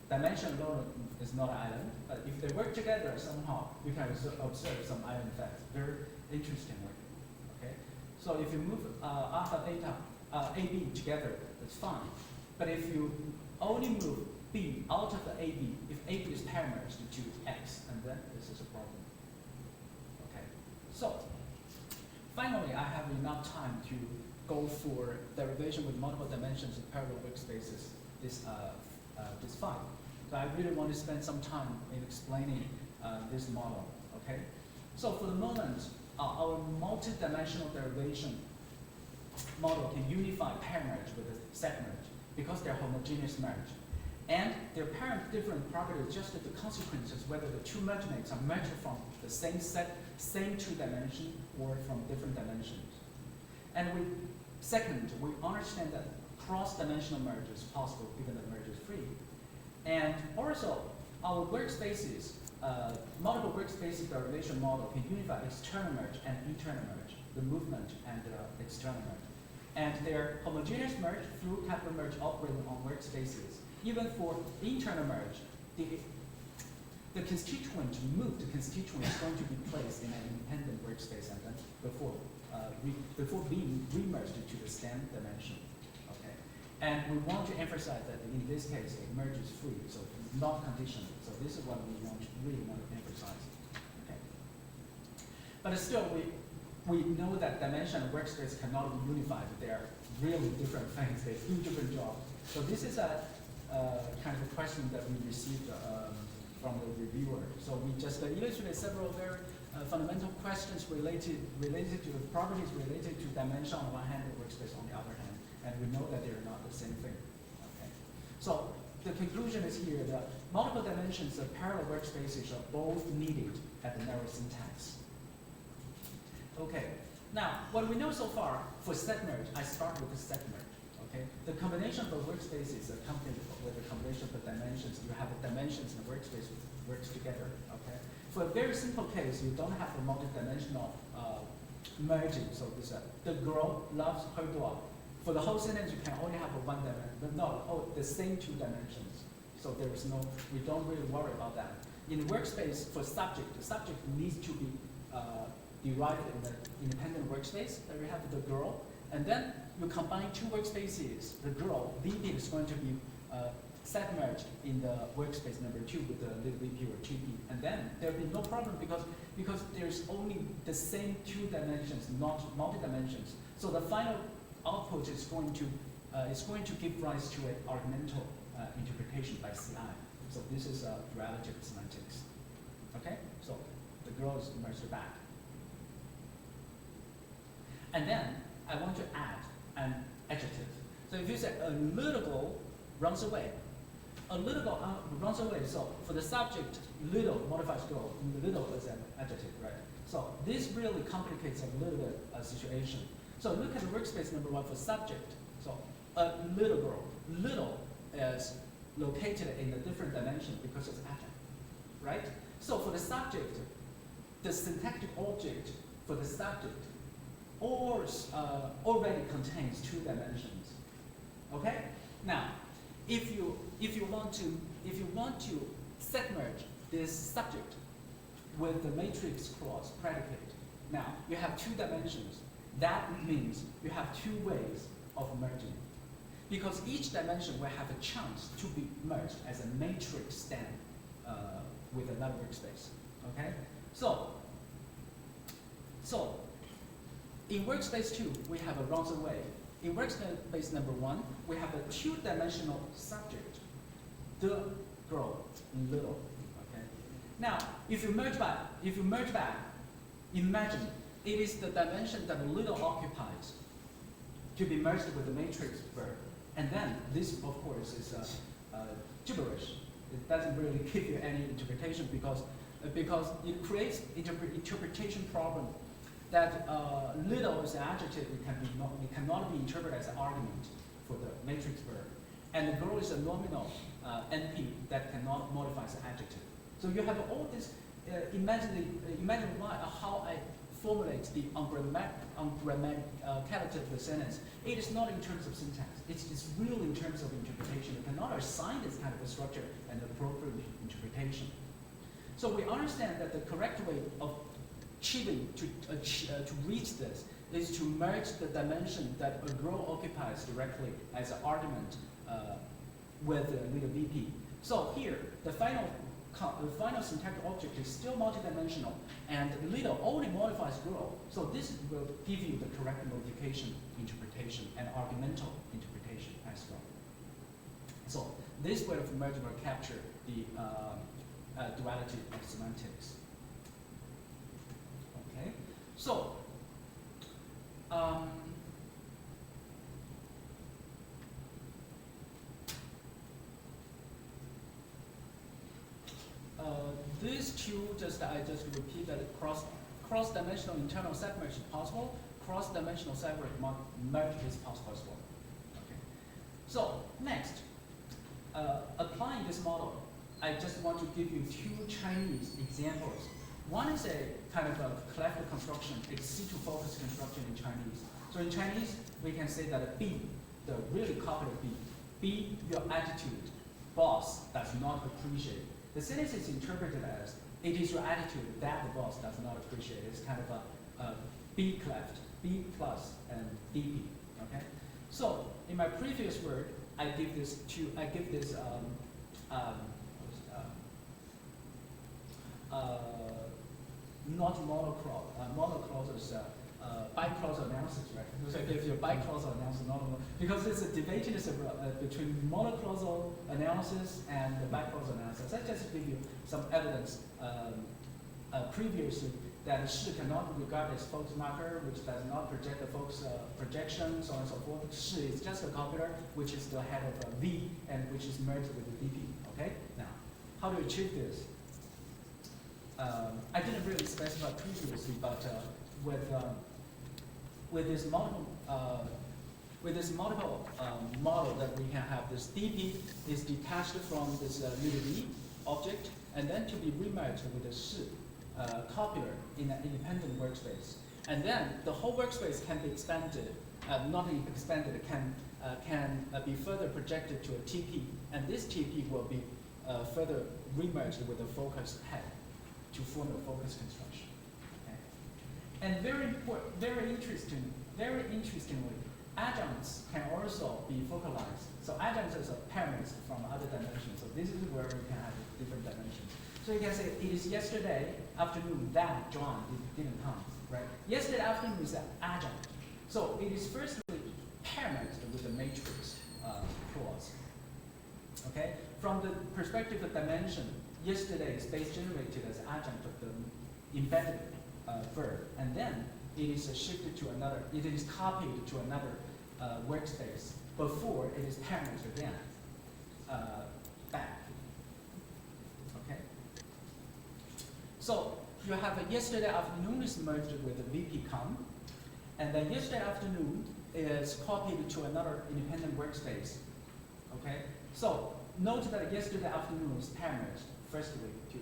Dimension alone is not an island, but if they work together somehow, you can observe some island effects. Very interestingly. Okay. So if you move alpha, beta, AB together, it's fine. But if you only move B out of the AB, if AB is pair merged to X, and then this is a problem. Okay. So finally, I have enough time to go for derivation with multiple dimensions of parallel workspaces. This 5. So I really want to spend some time in explaining this model. Okay. So for the moment, our multi-dimensional derivation model can unify pair merge with a set merge because they're homogeneous merge. And their apparent different properties just the consequences whether the two merge mates are merged from the same set, same two dimension, or from different dimensions. And second, we understand that cross-dimensional merge is possible given that merge is free. And also, our workspaces, multiple workspaces derivation model can unify external merge and internal merge, the movement and the external merge. And their homogeneous merge through capital merge operating on workspaces. Even for internal merge, the constituent moved constituent is going to be placed in an independent workspace and then before being remerged to the stem dimension. Okay. And we want to emphasize that in this case, it merge is free, so it's not conditional. So this is what we really want to emphasize. Okay. But still, we know that dimension and workspace cannot be unified. They're really different things. They do different jobs. So this is a kind of a question that we received from the reviewer. So we just illustrated several very fundamental questions related to the properties related to dimension on one hand and workspace on the other hand. And we know that they're not the same thing. Okay. So the conclusion is here that multiple dimensions of parallel workspaces are both needed at the narrow syntax. Okay. Now, what we know so far for set merge, I start with the set merge. Okay. The combination of workspaces accompanied with the combination of the dimensions. You have the dimensions and the workspace works together. Okay. For a very simple case, you don't have a multidimensional merging. So this the girl loves her dog. For the whole sentence, you can only have a one dimension, but no, the same two dimensions. So there is no, we don't really worry about that. In workspace for subject, the subject needs to be derived in the independent workspace. There we have the girl, and then you combine two workspaces. The girl, VP is going to be set merged in the workspace number 2 with the little VP or 2P, and then there'll be no problem because there's only the same two dimensions, not multi-dimensions. So the final output is going to give rise to an argumental interpretation by CI. So this is a relative semantics. Okay, so the girl is merged back. And then I want to add an adjective. So if you say a little girl runs away, a little girl runs away. So for the subject, little modifies girl. Little is an adjective, right? So this really complicates a little bit situation. So look at the workspace number 1 for subject. So a little girl. Little is located in a different dimension because it's adjective, right? So for the subject, the syntactic object for the subject already contains 2 dimensions. Okay? Now, if you want to set merge this subject with the matrix clause predicate, now you have 2 dimensions. That means you have 2 ways of merging, because each dimension will have a chance to be merged as a matrix stem with another workspace. Okay? So in workspace 2, we have a runs away. In workspace number 1, we have a 2-dimensional subject, the girl, little. Okay. Now, if you merge back, imagine it is the dimension that the little occupies to be merged with the matrix verb. And then this, of course, is gibberish. It doesn't really give you any interpretation because it creates interpretation problem that little is an adjective. It cannot be interpreted as an argument for the matrix verb. And the girl is a nominal NP that cannot modify as an adjective. So you have all this, imagine how I formulate the ungrammaticality of the sentence. It is not in terms of syntax. It's real in terms of interpretation. You cannot assign this kind of a structure and appropriate interpretation. So we understand that the correct way of achieving to reach this is to merge the dimension that a girl occupies directly as an argument with the little VP. So here, the final syntactic object is still multidimensional, and little only modifies girl. So this will give you the correct modification interpretation and argumental interpretation as well. So this way of merging will capture the duality of semantics. Okay, so these two, I just repeat that cross-dimensional internal submerge is possible. Cross-dimensional separate merge is possible as well. Okay. So next, applying this model, I just want to give you two Chinese examples. One is a kind of a clever construction. It's C2 focus construction in Chinese. So in Chinese, we can say that B, the really popular B, your attitude, boss does not appreciate. The sentence is interpreted as, it is your attitude that the boss does not appreciate. It's kind of a B cleft, B plus and DP, okay? So in my previous word, I give this not monoclausal, biclausal analysis, right? So I give you a biclausal analysis, because there's a debate between monoclausal analysis and the biclausal analysis. I just give you some evidence previously that sh cannot be regarded as focus marker, which does not project the focus projection, so on and so forth. Sh is just a copular, which is the head of V, and which is merged with the DP. Okay. Now, how do you achieve this? I didn't really specify previously, but with this multiple model that we can have, this DP is detached from this Univ object, and then to be remerged with the sh copular in an independent workspace. And then the whole workspace can be expanded, not expanded, can be further projected to a TP, and this TP will be further remerged with the focus head to form a focus construction. Okay? And very interestingly, adjuncts can also be focalized. So adjuncts is a parameter from other dimensions. So this is where we can have different dimensions. So you can say it is yesterday afternoon that John didn't come, right? Yesterday afternoon is an adjunct. So it is firstly parametered with the matrix clause. Okay? From the perspective of dimension, yesterday is base generated as adjunct of the embedded verb, and then it is shifted to another, it is copied to another workspace before it is parametered again back. Okay? So you have a yesterday afternoon is merged with the VP come, and then yesterday afternoon is copied to another independent workspace. Okay? So note that yesterday afternoon is parametered firstly to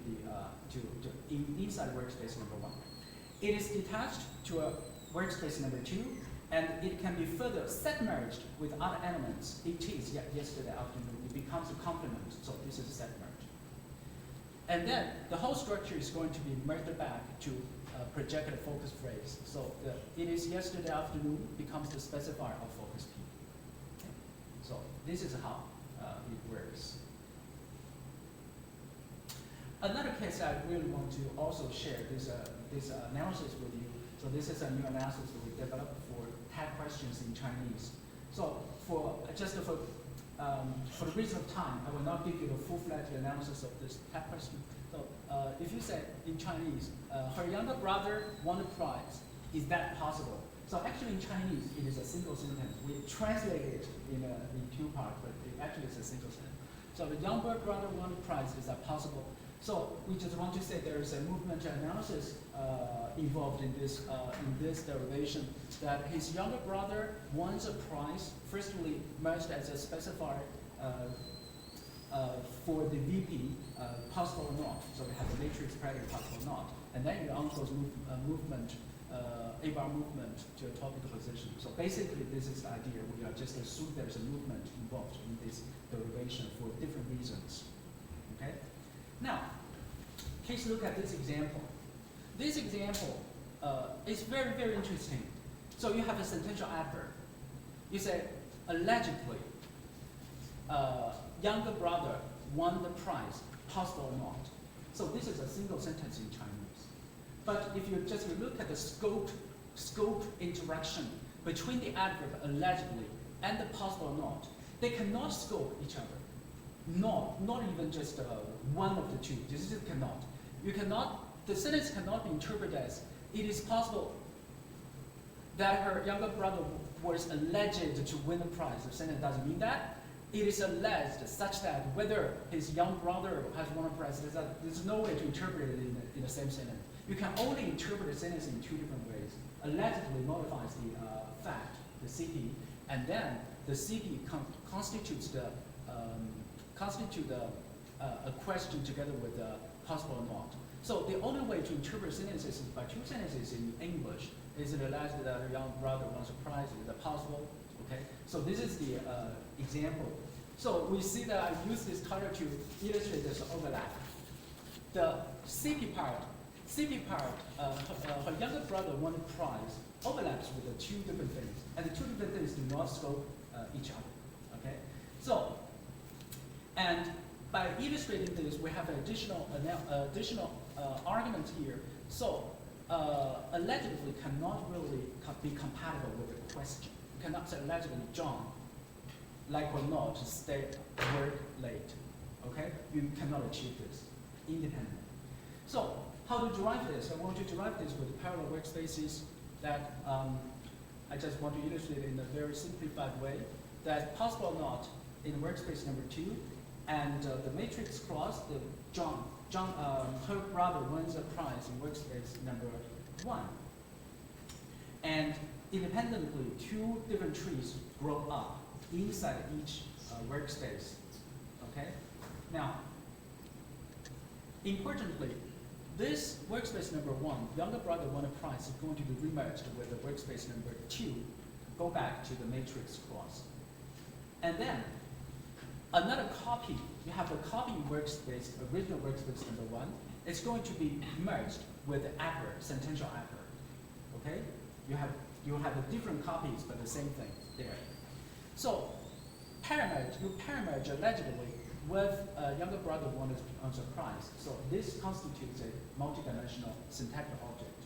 the inside workspace number 1. It is detached to a workspace number 2, and it can be further set-merged with other elements. It is yesterday afternoon. It becomes a complement, so this is set-merged. And then the whole structure is going to be merged back to a projected focus phrase. So it is yesterday afternoon becomes the specifier of focus P. Okay. So this is how it works. Another case I really want to also share this analysis with you. So this is a new analysis that we developed for tag questions in Chinese. So for the reason of time, I will not give you the full-fledged analysis of this tag question. So if you say in Chinese, her younger brother won a prize Is that possible? So actually in Chinese, it is a single sentence. We translate it in two parts, but it actually is a single sentence. So the younger brother won the prize. Is that possible? So we just want to say there is a movement analysis involved in this derivation, that his younger brother wants a prize, firstly merged as a specifier for the VP, possible or not. So we have the matrix predicate possible or not. And then your uncle's movement, A-bar movement to a topic position. So basically this is the idea. We are just assume there's a movement involved in this derivation for different reasons. Okay? Now, please look at this example. This example is very, very interesting. So you have a sentential adverb. You say, allegedly, younger brother won the prize, possible or not. So this is a single sentence in Chinese. But if you just look at the scope interaction between the adverb allegedly and the possible or not, they cannot scope each other. Not even just one of the two. This just cannot. You cannot. The sentence cannot be interpreted as it is possible that her younger brother was alleged to win the prize. The sentence doesn't mean that. It is alleged such that whether his young brother has won a prize, there's no way to interpret it in the same sentence. You can only interpret the sentence in two different ways. Allegedly modifies the fact, the CP, and then the CP constitutes a question together with the possible or not. So the only way to interpret sentences by two sentences in English is it alleged that her young brother wants a prize, is it possible? Okay. So this is the example. So we see that I use this title to illustrate this overlap. The CP part, her younger brother won a prize, overlaps with the two different things, and the two different things do not scope each other. Okay. So, and by illustrating this, we have an additional argument here. So, allegedly cannot really be compatible with the question. You cannot say allegedly John, like or not, stay work late. Okay? You cannot achieve this independently. So, how to derive this? I want to derive this with parallel workspaces that I just want to illustrate in a very simplified way. That possible or not in workspace number 2, and the matrix clause, the her brother wins a prize in workspace number 1. And independently, two different trees grow up inside each workspace. Okay? Now, importantly, this workspace number 1, younger brother won a prize, is going to be remerged with the workspace number 2, go back to the matrix clause. And then, another copy, you have a copy workspace, original workspace number 1, it's going to be merged with the adverb, sentential adverb. Okay? You have the different copies, but the same thing there. So, you pair-merge allegedly with younger brother won a prize. So this constitutes a multidimensional syntactic object.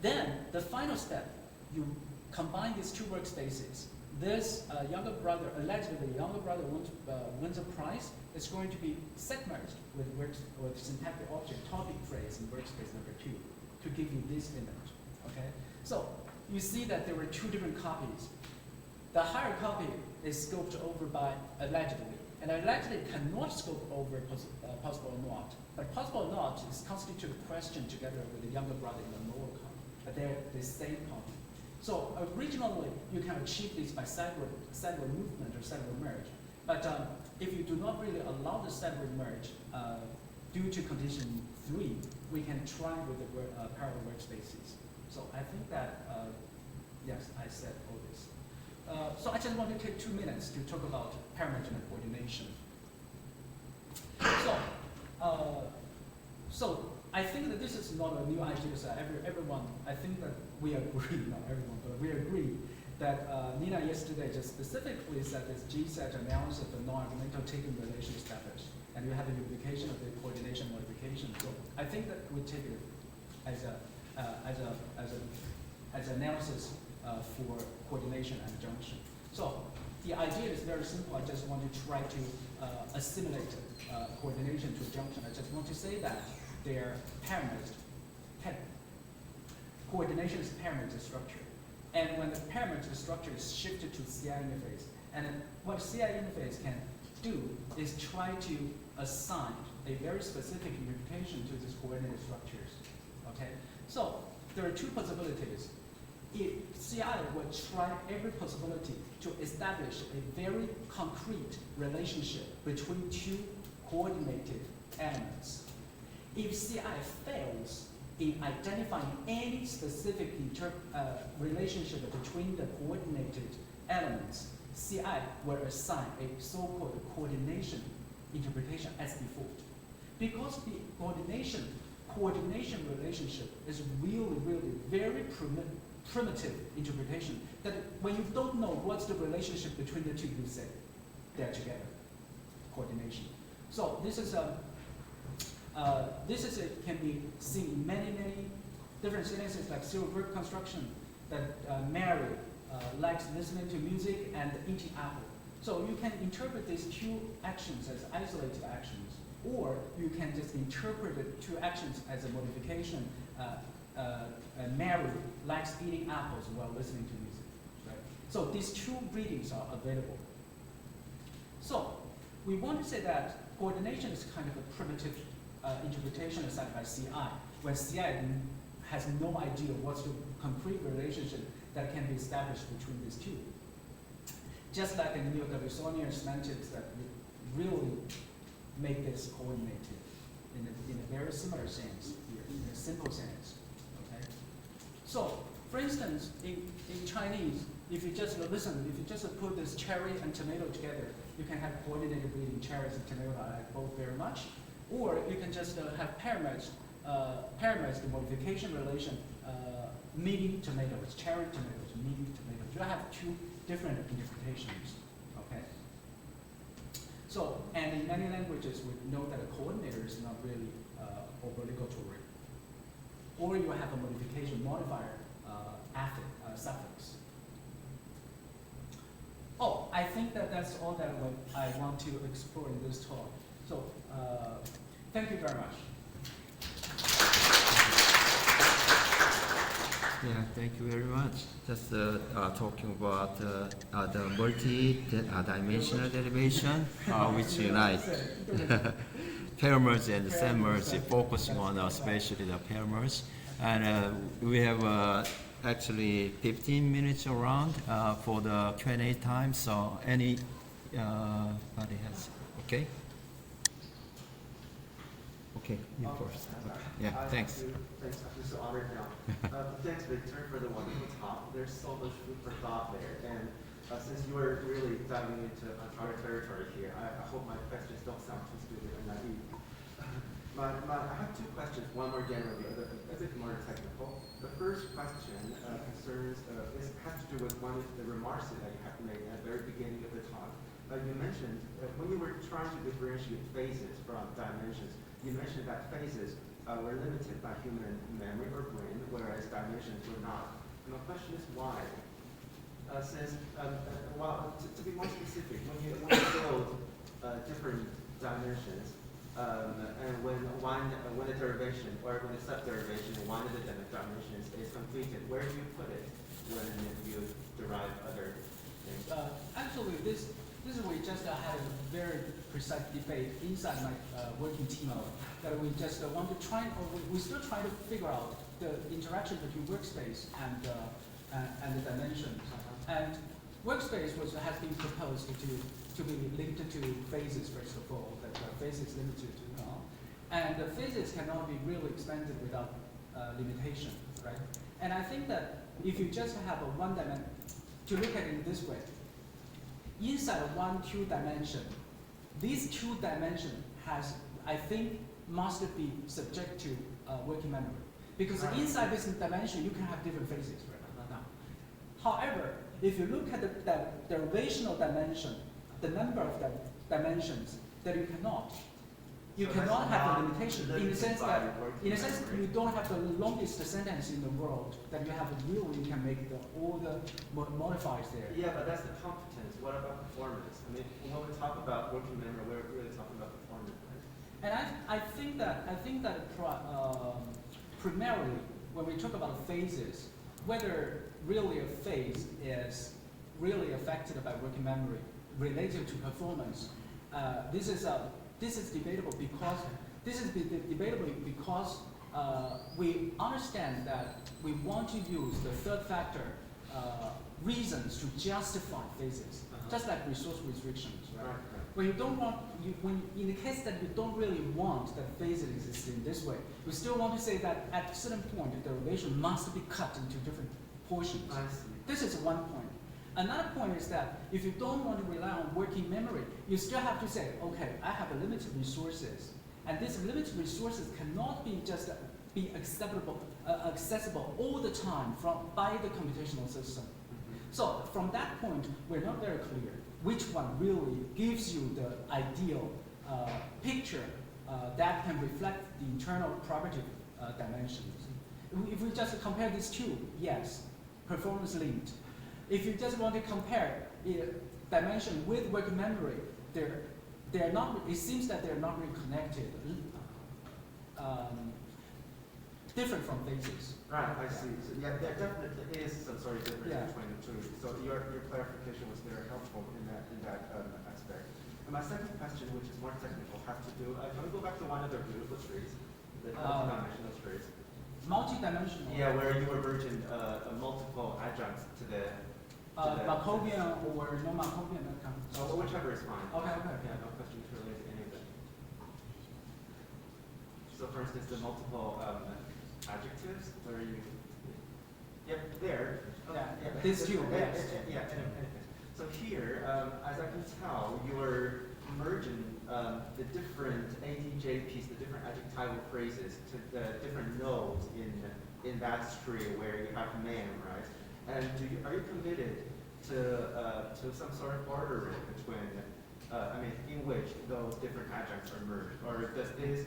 Then, the final step, you combine these two workspaces. This allegedly younger brother wins a prize, is going to be set-merged with syntactic object topic phrase in workspace number 2 to give you this image. Okay? So you see that there were two different copies. The higher copy is scoped over by allegedly, and allegedly cannot scope over possible or not. But possible or not is constituted question together with the younger brother in the lower copy, but they're the same copy. So originally, you can achieve this by sideward movement or sideward merge. But if you do not really allow the sideward merge due to condition 3, we can try with the parallel workspaces. So I think that, yes, I said all this. So I just want to take 2 minutes to talk about pair-merging coordination. So I think that this is not a new idea. So everyone, I think that we agree, not everyone, but we agree that Nina yesterday just specifically said this G-set analysis of the non-argumental taking relation established, and you have a unification of the coordination modification. So I think that we take it as an analysis for coordination and junction. So the idea is very simple. I just want to try to assimilate coordination to junction. I just want to say that they're pair-merged. coordination is parameter structure. And when the parameter structure is shifted to CI interface, and then what CI interface can do is try to assign a very specific interpretation to these coordinate structures. Okay? So there are two possibilities. If CI will try every possibility to establish a very concrete relationship between two coordinated elements. If CI fails in identifying any specific relationship between the coordinated elements, CI will assign a so-called coordination interpretation as default. Because the coordination relationship is really very primitive interpretation, that when you don't know what's the relationship between the two, you say they're together, coordination. So this is can be seen in many different sentences, like zero verb construction, that Mary likes listening to music, and eating apple. So you can interpret these two actions as isolated actions, or you can just interpret the two actions as a modification. Mary likes eating apples while listening to music. Right? So these two readings are available. So we want to say that coordination is kind of a primitive interpretation assigned by CI, where CI has no idea what's the concrete relationship that can be established between these two. Just like in Neo-Davisonian semantics that really make this coordinated in a very similar sense here, in a simple sense. Okay? So, for instance, in Chinese, if you just put this cherry and tomato together, you can have coordinated reading. Cherries and tomato I like both very much. Or you can just have parameers, the modification relation, meaning tomatoes, cherry tomatoes, meaning tomatoes. You have two different interpretations, okay? So, and in many languages, we know that a coordinator is not really obligatory. Or you have a modification modifier suffix. Oh, I think that's all that I want to explore in this talk. So, thank you very much. Yeah, thank you very much. Just talking about the multi-dimensional derivation, which unites pair merge and set merge, focusing on especially the pair merge. And we have actually 15 minutes around for the Q&A time. So anybody has, okay? Okay, you first. Okay. Yeah, thanks. Thanks, I'm so honored now. Thanks, Victor, for the wonderful talk. There's so much food for thought there. And since you are really diving into uncharted territory here, I hope my questions don't sound too stupid and naive. I have two questions, one more general, the other a bit more technical. The first question has to do with one of the remarks that you have made at the very beginning of the talk. You mentioned when you were trying to differentiate phases from dimensions, you mentioned that phases were limited by human memory or brain, whereas dimensions were not. And my question is why? To be more specific, when you build different dimensions, and when a derivation or when a subderivation in one of the dimensions is completed, where do you put it when you derive other things? Actually, this is we just had a very precise debate inside my working team that we just want to try, or we still try to figure out the interaction between workspace and the dimensions. And workspace has been proposed to be linked to phases, first of all, that phases limited to, and the phases cannot be really expanded without limitation, right? And I think that if you just have a one dimension, to look at it this way, inside one, two dimension, these two dimension has, I think, must be subject to working memory. Because inside this dimension, you can have different phases right now. However, if you look at the derivational dimension, the number of dimensions that you cannot have a limitation in the sense that, you don't have the longest sentence in the world that you have you can make all the modifiers there. Yeah, but that's the competence. What about performance? I mean, when we talk about working memory, we're really talking about performance, right? And I think that primarily when we talk about phases, whether really a phase is really affected by working memory related to performance, this is debatable because we understand that we want to use the third factor reasons to justify phases, just like resource restrictions, right? When you don't want, when in the case that you don't really want that phases exist in this way, you still want to say that at a certain point the derivation must be cut into different portions. I see. This is one point. Another point is that if you don't want to rely on working memory, you still have to say, okay, I have a limited resources, and these limited resources cannot be just be accessible all the time by the computational system. So from that point, we're not very clear which one really gives you the ideal picture that can reflect the internal property dimensions. If we just compare these two, yes, performance linked. If you just want to compare dimension with working memory, they're not. It seems that they're not really connected. Different from phases. Right, I see. So yeah, there definitely is some sort of difference between the two. So your clarification was very helpful in that aspect. And my second question, which is more technical, has to do. Can we go back to one of the beautiful trees, the multi-dimensional trees? Multi-dimensional. Yeah, where you were merging multiple adjuncts to the Markovian or no Markovian account. Oh, whichever is fine. Okay. Yeah, no questions related to any of them. So for instance, the multiple adjectives where you, yep, there. Yeah, these two, yes. Yeah. So here, as I can tell, you're merging the different ADJPs, the different adjectival phrases to the different nodes in that tree where you have man, right? And are you committed to some sort of ordering between, in which those different adjuncts are merged, or does this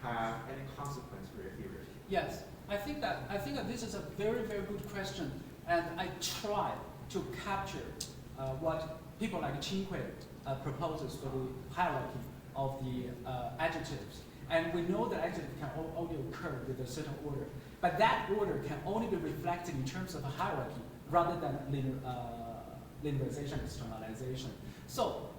have any consequence for your theory? Yes, I think that this is a very, very good question, and I try to capture what people like Qinghui proposes for the hierarchy of the adjectives. And we know that adjectives can only occur with a certain order, but that order can only be reflected in terms of a hierarchy rather than linearization, externalization. So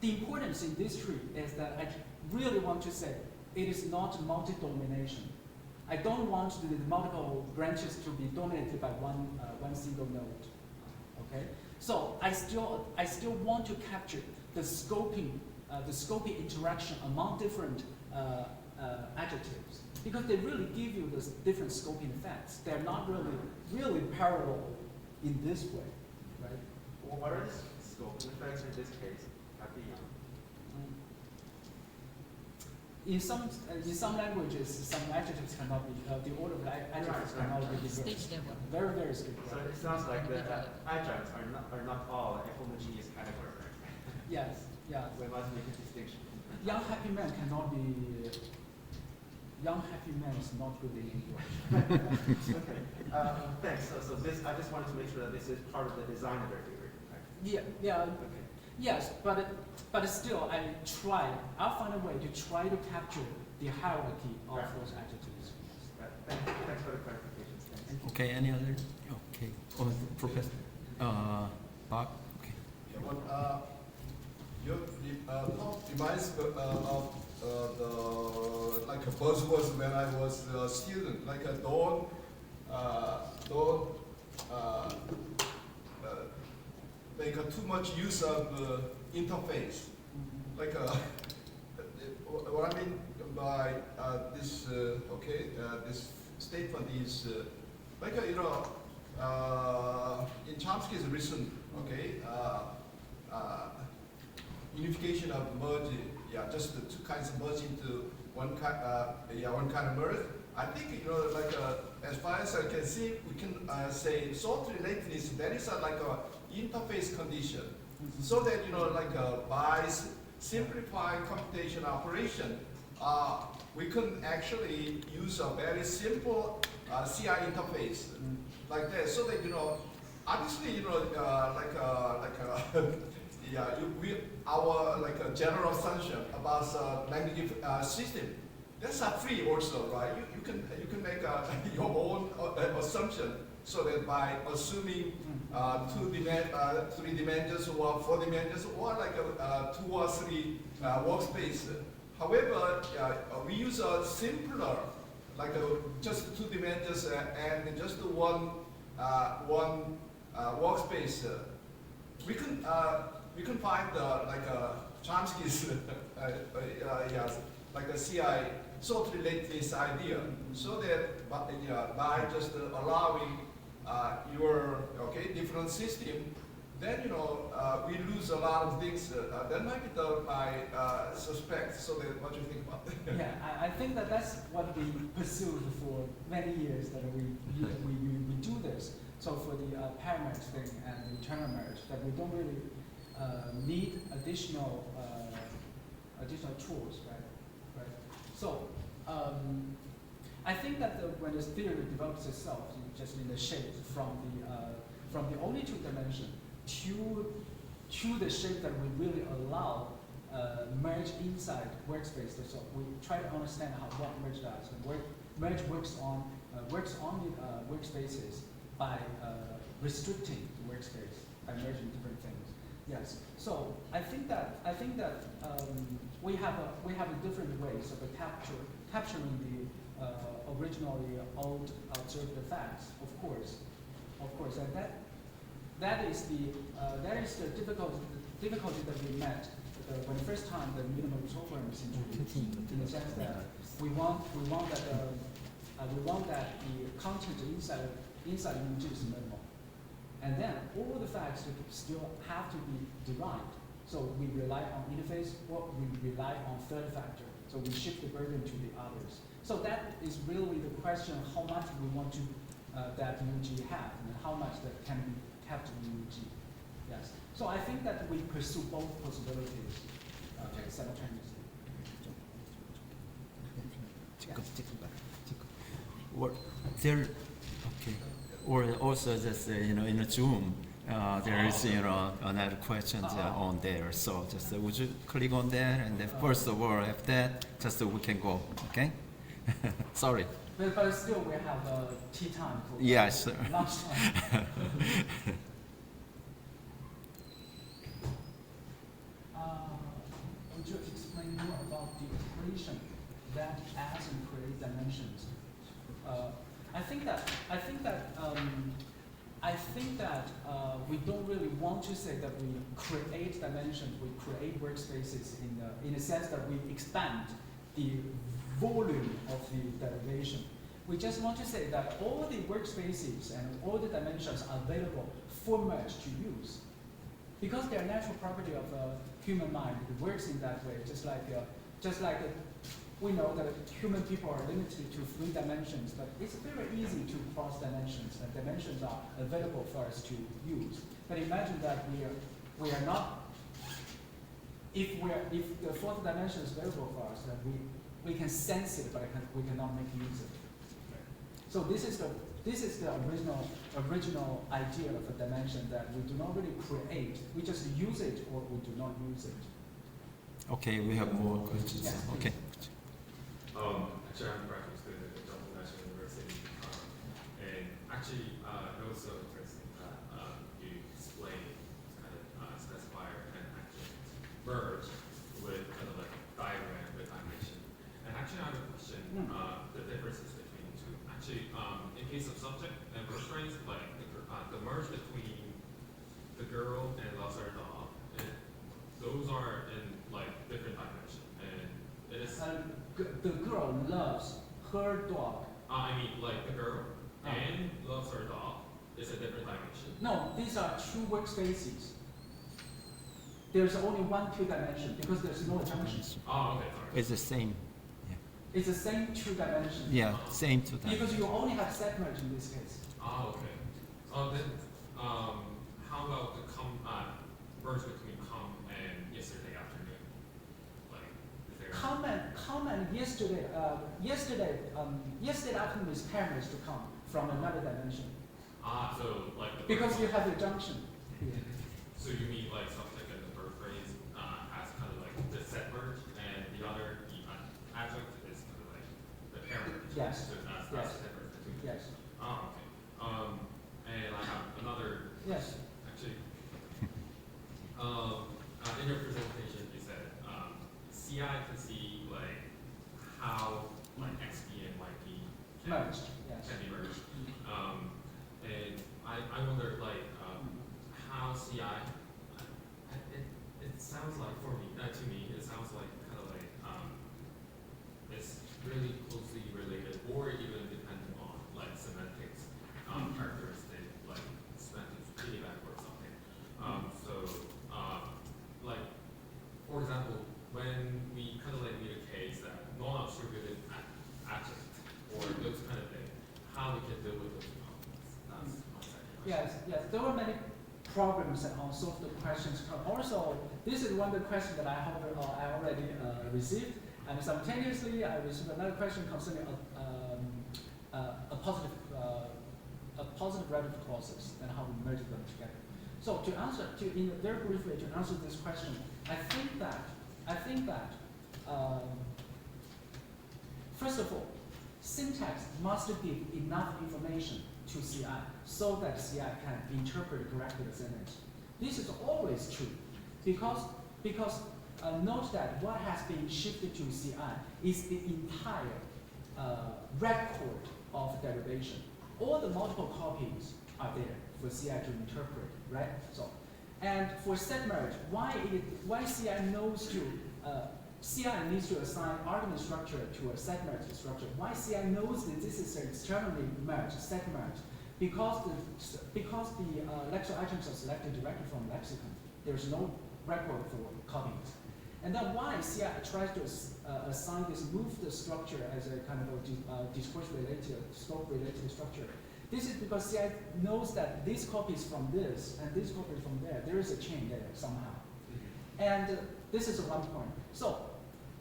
the importance in this tree is that I really want to say it is not multi-domination. I don't want the multiple branches to be dominated by one single node. Okay, so I still want to capture the scoping interaction among different adjectives, because they really give you the different scoping effects. They're not really parallel in this way, right? Well, what are the scoping effects in this case? In some languages, some adjectives cannot be, the order of adjectives cannot be different. Stage level. Very, very strict. So it sounds like the adjuncts are not all a homogeneous category, right? Yes, yeah. We must make a distinction. Young happy man cannot be. Young happy man is not good in English. Okay. Thanks. So this, I just wanted to make sure that this is part of the design of their theory, right? Yeah. Okay. Yes, but still, I'll find a way to try to capture the hierarchy of those adjectives. Right. Thanks for the clarifications. Thanks. Okay, any other? Okay. Oh, Professor Bob? Okay. Yeah, your talk reminds me of like a buzzword when I was a student, like a don't make too much use of interface. Like what I mean by this, this statement is like in Chomsky's recent, unification of merge, just the two kinds of merge into one kind of merge. I think as far as I can see, we can say sort relatedness. There is like a interface condition, so that by simplifying computation operation, we can actually use a very simple CI interface like that, so that obviously our general assumption about language system, That's not free also, right? You can make your own assumption so that by assuming three dimensions or 4 dimensions or like 2 or 3 workspace. However, we use a simpler, like just 2 dimensions and just one workspace. We can find like Chomsky's yes, like a CI sort relate this idea, so that by just allowing your different system, then we lose a lot of things. That might be my suspect. So that what you think about it? Yeah, I think that's what we pursued for many years, that we do this. So for the pair-merge thing and the internal merge, that we don't really need additional tools, right? So I think that when the theory develops itself, just in the shape from the only 2 dimension to the shape that we really allow merge inside workspace. So we try to understand how what merge does. And merge works on the workspaces by restricting the workspace by merging different things. Yes. So I think that we have a different ways of capturing the originally old observed facts. Of course, and that is the difficulty that we met when the first time the minimal program was introduced. In the sense that we want that the content inside UG is minimal, and then all the facts still have to be derived. So we rely on interface, or we rely on third factor. So we shift the burden to the others. So that is really the question: how much we want to that UG have, and how much that can be kept in UG. Yes. So I think that we pursue both possibilities simultaneously. Or there, okay. Or also just in a Zoom, there is another questions on there. So just would you click on there, and then first of all, after that, just we can go. Okay. Sorry. But still, we have tea time. For yes. Lunch time. Would you explain more about the operation that adds and creates dimensions? I think that we don't really want to say that we create dimensions, we create workspaces in the sense that we expand the volume of the derivation. We just want to say that all the workspaces and all the dimensions are available for merge to use. Because they are natural property of human mind, it works in that way. Just like we know that human people are limited to 3 dimensions, but it's very easy to cross dimensions. And dimensions are available for us to use. But imagine that we are not. If the 4th dimension is available for us, then we can sense it, but we cannot make use of it. So this is the original idea of a dimension, that we do not really create. We just use it, or we do not use it. Okay, we have more questions. Yes, okay. Actually, I'm a graduate student at Andong National University, and actually, it was so interesting that you explained kind of specifier and actually merge with kind of like diagram with animation. And actually, I have a question. The differences between the two. Actually, in case of subject and verb phrase, like the merge between the girl and loves her dog, those are in like different dimensions, and it is. The girl loves her dog. I mean, like the girl and loves her dog is a different dimension. No, these are 2 workspaces. There's only 1 2 dimension because there's no junction. Oh, okay, sorry. It's the same. It's the same 2 dimension. Yeah, same 2 times. Because you only have set merge in this case. Oh, okay. Then, how about the merge between come and yesterday afternoon? Like, is there? Come and yesterday afternoon is pair merge to come from another dimension. So like the because you have the junction. So you mean like subject and the verb phrase has kind of like the set merge, and the other adjunct is kind of like Yes. That's Yes. separate between. Yes. Oh, okay. And I have another. Yes. Actually, in your presentation, you said CI can see like how like XP and YP Merged. Yes. can be merged. And I wonder like how CI. It sounds like for me, to me, it sounds like kind of like it's really closely related, or even depending on like semantics characteristic, like semantics feedback or something. Like for example, when we kind of like need a case that non-attributed adjective or those kind of things, how we can deal with those problems. That's my second question. Yes. Yes. There were many problems and also the questions. Also, this is one of the questions that I already received, and simultaneously I received another question concerning a positive relative clauses and how we merge them together. So to answer, in a very brief way, to answer this question, I think that first of all, syntax must give enough information to CI so that CI can interpret correctly the sentence. This is always true because note that what has been shifted to CI is the entire record of derivation. All the multiple copies are there for CI to interpret, right? So, and for set merge, why CI knows to CI needs to assign argument structure to a set merge structure. Why CI knows that this is an externally merged set merge? Because the lexical items are selected directly from lexicon. There's no record for copies. And then why CI tries to assign this move the structure as a kind of a discourse related, scope related structure. This is because CI knows that this copy is from this and this copy is from there. There is a chain there somehow. And this is one point. So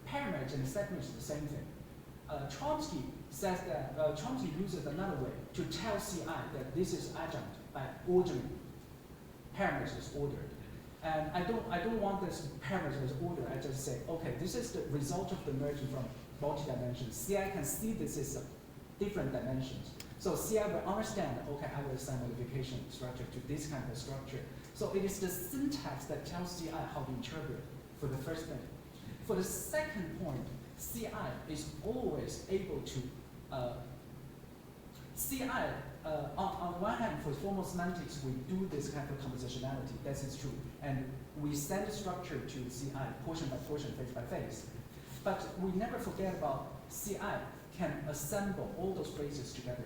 pair merge and set merge is the same thing. Chomsky says that Chomsky uses another way to tell CI that this is adjunct by ordering. Pair merge is ordered. And I don't want this pair merge as ordered. I just say, okay, this is the result of the merging from multi-dimensions. CI can see this is different dimensions. So CI will understand, okay, I will assign modification structure to this kind of structure. So it is the syntax that tells CI how to interpret for the first thing. For the second point, CI is always able to, on one hand, for formal semantics, we do this kind of compositionality, that is true. And we send structure to CI, portion by portion, phase by phase. But we never forget about CI can assemble all those phrases together.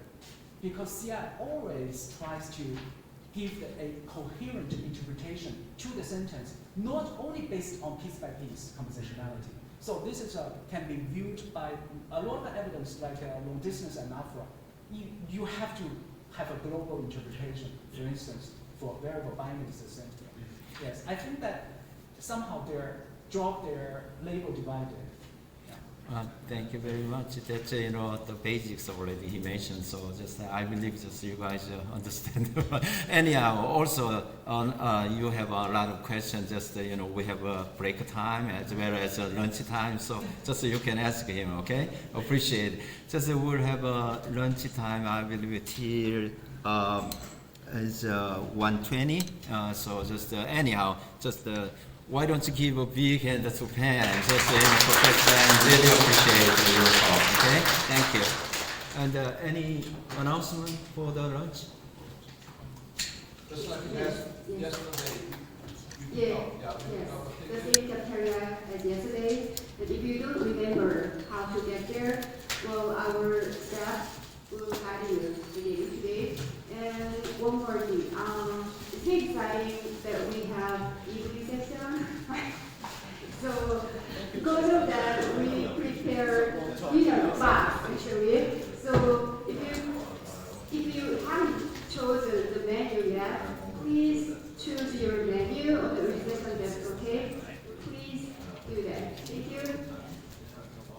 Because CI always tries to give a coherent interpretation to the sentence, not only based on piece by piece compositionality. So this is can be viewed by a lot of evidence like long distance and alpha. You have to have a global interpretation, for instance, for variable binary system. Yes, I think that somehow their label divided. Thank you very much. That's the basics already he mentioned. So just I believe just you guys understand. Anyhow, also you have a lot of questions. Just we have a break time as well as lunch time. So just you can ask him. Okay, appreciate it. Just we'll have a lunch time. I believe till is 1:20. So just anyhow, just. Why don't you give a big hand to Pam, just Professor, and really appreciate your talk, okay? Thank you. And any announcement for the lunch? Just like yesterday. Yes. The same cafeteria as yesterday. But if you don't remember how to get there, well, our staff will guide you again today. And one more thing. It's exciting that we have evening session. So because of that, we prepared box actually. So